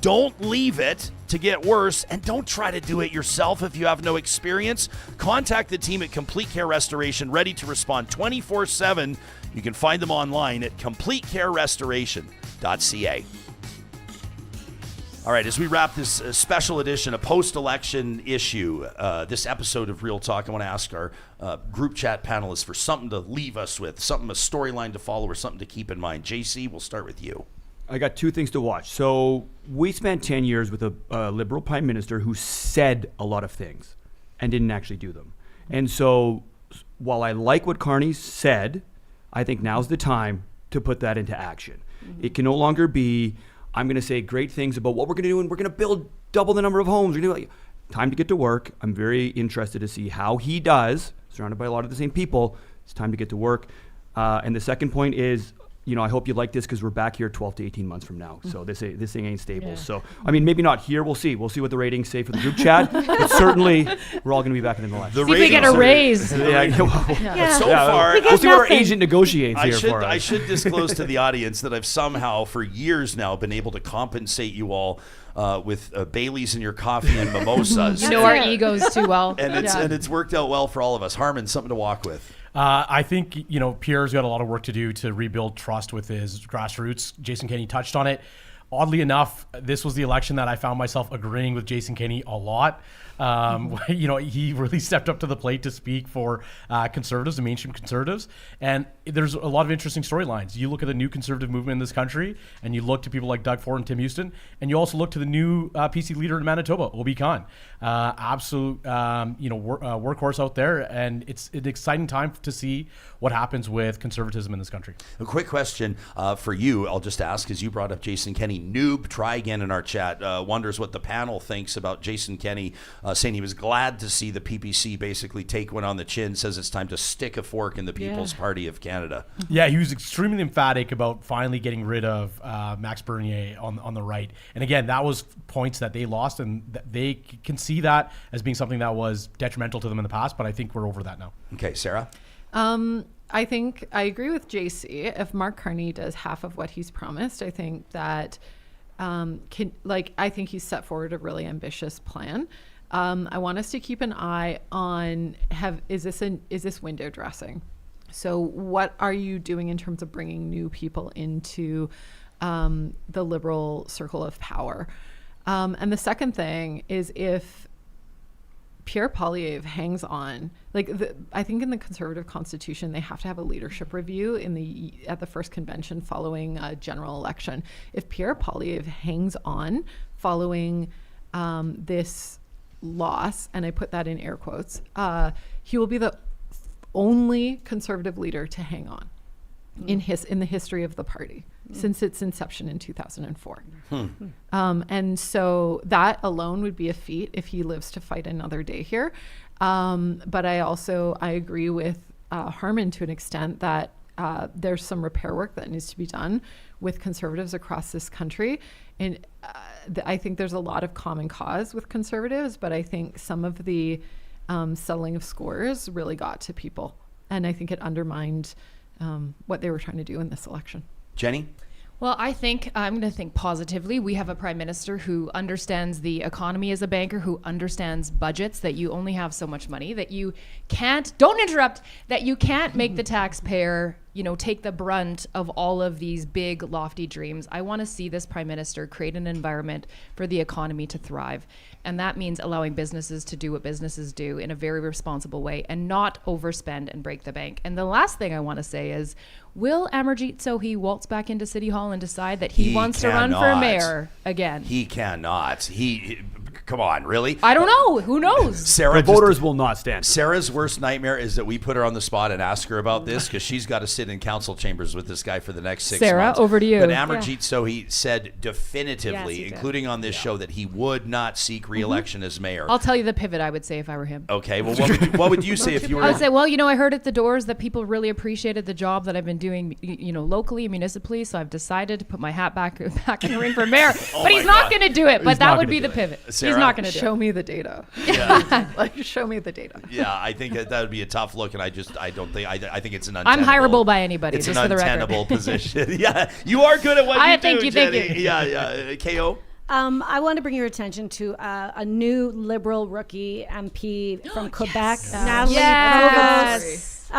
Don't leave it to get worse, and don't try to do it yourself if you have no experience. Contact the team at Complete Care Restoration, ready to respond 24/7. You can find them online at completecarerestoration.ca. All right, as we wrap this special edition, a post-election issue, this episode of Real Talk, I want to ask our group chat panelists for something to leave us with, a storyline to follow, or something to keep in mind. JC, we'll start with you. I got two things to watch. So we spent 10 years with a Liberal Prime Minister who said a lot of things and didn't actually do them. And so while I like what Carney said, I think now's the time to put that into action. Mm-hmm. It can no longer be, I'm going to say great things about what we're going to do and we're going to build double the number of homes. Time to get to work. I'm very interested to see how he does, surrounded by a lot of the same people. It's time to get to work. And the second point is, I hope you like this because we're back here 12 to 18 months from now. So this thing ain't stable. So, I mean, maybe not here. We'll see. We'll see what the ratings say for the group chat. But certainly, we're all going to be back in the election. See if we get a raise. So far, we'll see what our agent negotiates for us. I should disclose to the audience that I've somehow, for years now, been able to compensate you all with Baileys in your coffee and mimosas. You know our egos too well. And it's worked out well for all of us. Harman, something to walk with. I think, Pierre's got a lot of work to do to rebuild trust with his grassroots. Jason Kenney touched on it. Oddly enough, this was the election that I found myself agreeing with Jason Kenney a lot. He really stepped up to the plate to speak for conservatives and mainstream conservatives. And there's a lot of interesting storylines. You look at the new conservative movement in this country, and you look to people like Doug Ford and Tim Houston, and you also look to the new PC leader in Manitoba, Obi Khan. Absolute, workhorse out there. And it's an exciting time to see what happens with conservatism in this country. A quick question for you, I'll just ask, because you brought up Jason Kenney. Noob, try again in our chat, wonders what the panel thinks about Jason Kenney saying he was glad to see the PPC basically take one on the chin, says it's time to stick a fork in the People's Party of Canada. Yeah, he was extremely emphatic about finally getting rid of Max Bernier on the right. And again, that was points that they lost, and they can see that as being something that was detrimental to them in the past, but I think we're over that now. Okay, Sarah? I think I agree with JC. If Mark Carney does half of what he's promised, I think that I think he's set forward a really ambitious plan. I want us to keep an eye on is this window dressing? So what are you doing in terms of bringing new people into the Liberal circle of power? And the second thing is if Pierre Poilievre hangs on, I think in the Conservative Constitution they have to have a leadership review at the first convention following a general election. If Pierre Poilievre hangs on following this loss, and I put that in air quotes, he will be the only Conservative leader to hang on in the history of the party since its inception in 2004. And so that alone would be a feat if he lives to fight another day here. But I agree with Harman to an extent that there's some repair work that needs to be done with Conservatives across this country. And I think there's a lot of common cause with Conservatives, but I think some of the settling of scores really got to people. And I think it undermined what they were trying to do in this election. Jenny? Well, I'm going to think positively. We have a prime minister who understands the economy as a banker, who understands budgets, that you only have so much money, that you can't, don't interrupt, that you can't make the taxpayer, take the brunt of all of these big, lofty dreams. I want to see this prime minister create an environment for the economy to thrive. And that means allowing businesses to do what businesses do in a very responsible way and not overspend and break the bank. And the last thing I want to say is, will Amarjeet Sohi waltz back into City Hall and decide that he wants to run for mayor again? He cannot. Come on, really? I don't know. Who knows? Sarah, the voters will not stand. Sarah's worst nightmare is that we put her on the spot and ask her about this because she's got to sit in council chambers with this guy for the next 6 months. Sarah, over to you. But Amarjeet Sohi said definitively, including on this show, that he would not seek re-election as mayor. I'll tell you the pivot I would say if I were him. Okay, well, what would you say if you were? I would say, well, I heard at the doors that people really appreciated the job that I've been doing, locally and municipally, so I've decided to put my hat back in the ring for mayor. But he's not going to do it. But that would be the pivot. Sarah? He's not going to do it. Show me the data. Yeah. Show me the data. Yeah, I think that would be a tough look, and I think it's an untenable. I'm hireable by anybody. It's just an for the record. untenable position. Yeah, you are good at what you do, Thank you. Yeah. KO. I want to bring your attention to a new Liberal rookie MP from Quebec, Natalie Provost.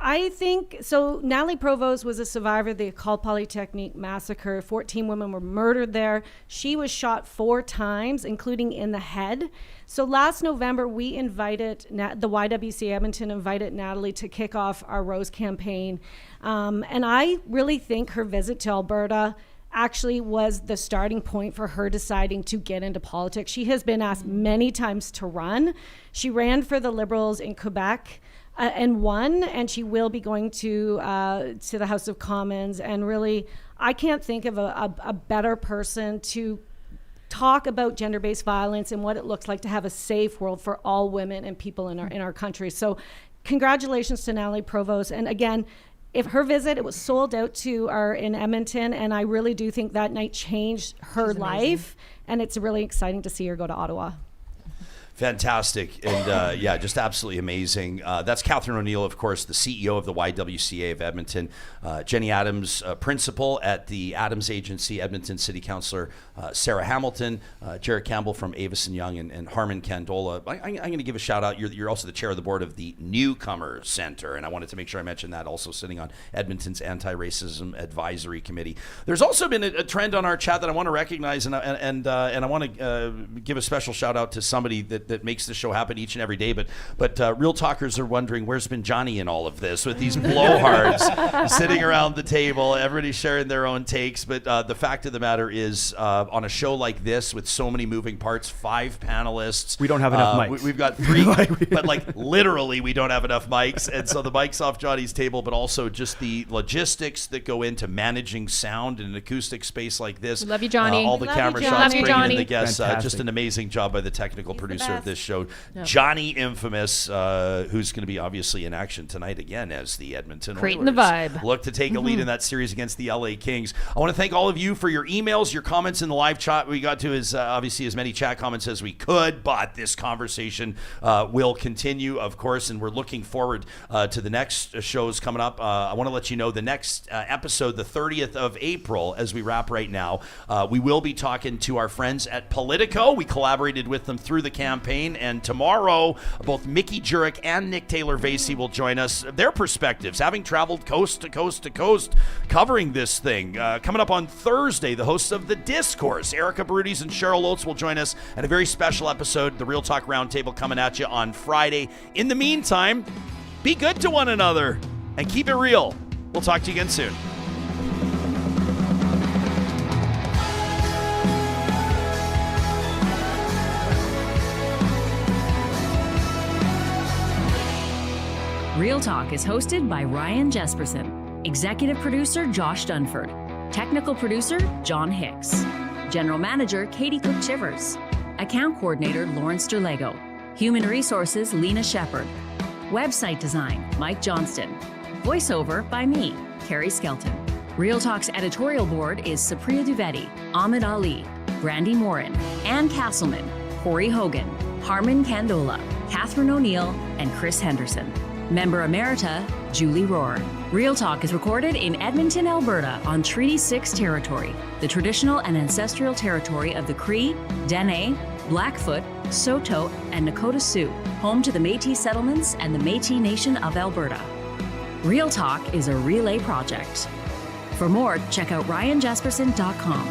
I think so. Natalie Provost was a survivor of the École Polytechnique massacre. 14 women were murdered there. She was shot 4 times, including in the head. So last November, we invited, the YWCA Edmonton invited Natalie to kick off our Rose campaign. And I really think her visit to Alberta actually was the starting point for her deciding to get into politics. She has been asked many times to run. She ran for the Liberals in Quebec and won, and she will be going to the House of Commons. And really, I can't think of a better person to talk about gender-based violence and what it looks like to have a safe world for all women and people in our country. So congratulations to Natalie Provost. And again, if her visit, it was sold out to our in Edmonton, and I really do think that night changed her life, and it's really exciting to see her go to Ottawa. Fantastic. And yeah, just absolutely amazing. That's Katherine O'Neill, of course, the CEO of the YWCA of Edmonton. Jenny Adams, principal at the Adams Agency, Edmonton City Councillor Sarah Hamilton, Jarrett Campbell from Avison Young, and Harman Kandola. I'm going to give a shout out. You're also the chair of the board of the Newcomer Center, and I wanted to make sure I mentioned that, also sitting on Edmonton's Anti-Racism Advisory Committee. There's also been a trend on our chat that I want to recognize, and I want to give a special shout out to somebody that makes this show happen each and every day. But Real Talkers are wondering, where's been Johnny in all of this with these blowhards sitting around the table, everybody sharing their own takes. But the fact of the matter is, on a show like this with so many moving parts, 5 panelists, we don't have enough mics. We've got 3, but like literally we don't have enough mics. And so the mic's off Johnny's table, but also just the logistics that go into managing sound in an acoustic space like this. We love you, Johnny. All the Love camera you, shots, Johnny. bringing in the guests. Fantastic. Just an amazing job by the technical producer of this show, Yep. Johnny Infamous, who's going to be obviously in action tonight again as the Edmonton Creating the Oilers vibe. look to take a lead in that series against the LA Kings. I want to thank all of you for your emails, your comments in the live chat. We got to obviously as many chat comments as we could, but this conversation will continue, of course, and we're looking forward to the next shows coming up. I want to let you know the next episode, the 30th of April, as we wrap right now, we will be talking to our friends at Politico. We collaborated with them through the campaign, and tomorrow both Mickey Jurek and Nick Taylor-Vasey will join us. Their perspectives, having traveled coast to coast to coast, covering this thing. Coming up on Thursday, the hosts of The Discourse, Erica Barudis and Cheryl Oates, will join us at a very special episode, the Real Talk Roundtable, coming at you on Friday. In the meantime, be good to one another and keep it real. We'll talk to you again soon. Real Talk is hosted by Ryan Jespersen, executive producer Josh Dunford, technical producer John Hicks, general manager Katie Cook-Chivers, account coordinator Lawrence Derlego, human resources Lena Shepard, website design Mike Johnston, voiceover by me, Carrie Skelton. Real Talk's editorial board is Supriya Dwivedi, Ahmed Ali, Brandy Morin, Ann Castleman, Cory Hogan, Harman Kandola, Katherine O'Neill, and Chris Henderson. Member Emerita, Julie Rohr. Real Talk is recorded in Edmonton, Alberta on Treaty 6 territory, the traditional and ancestral territory of the Cree, Dene, Blackfoot, Saulteaux, and Nakota Sioux, home to the Métis settlements and the Métis Nation of Alberta. Real Talk is a relay project. For more, check out ryanjespersen.com.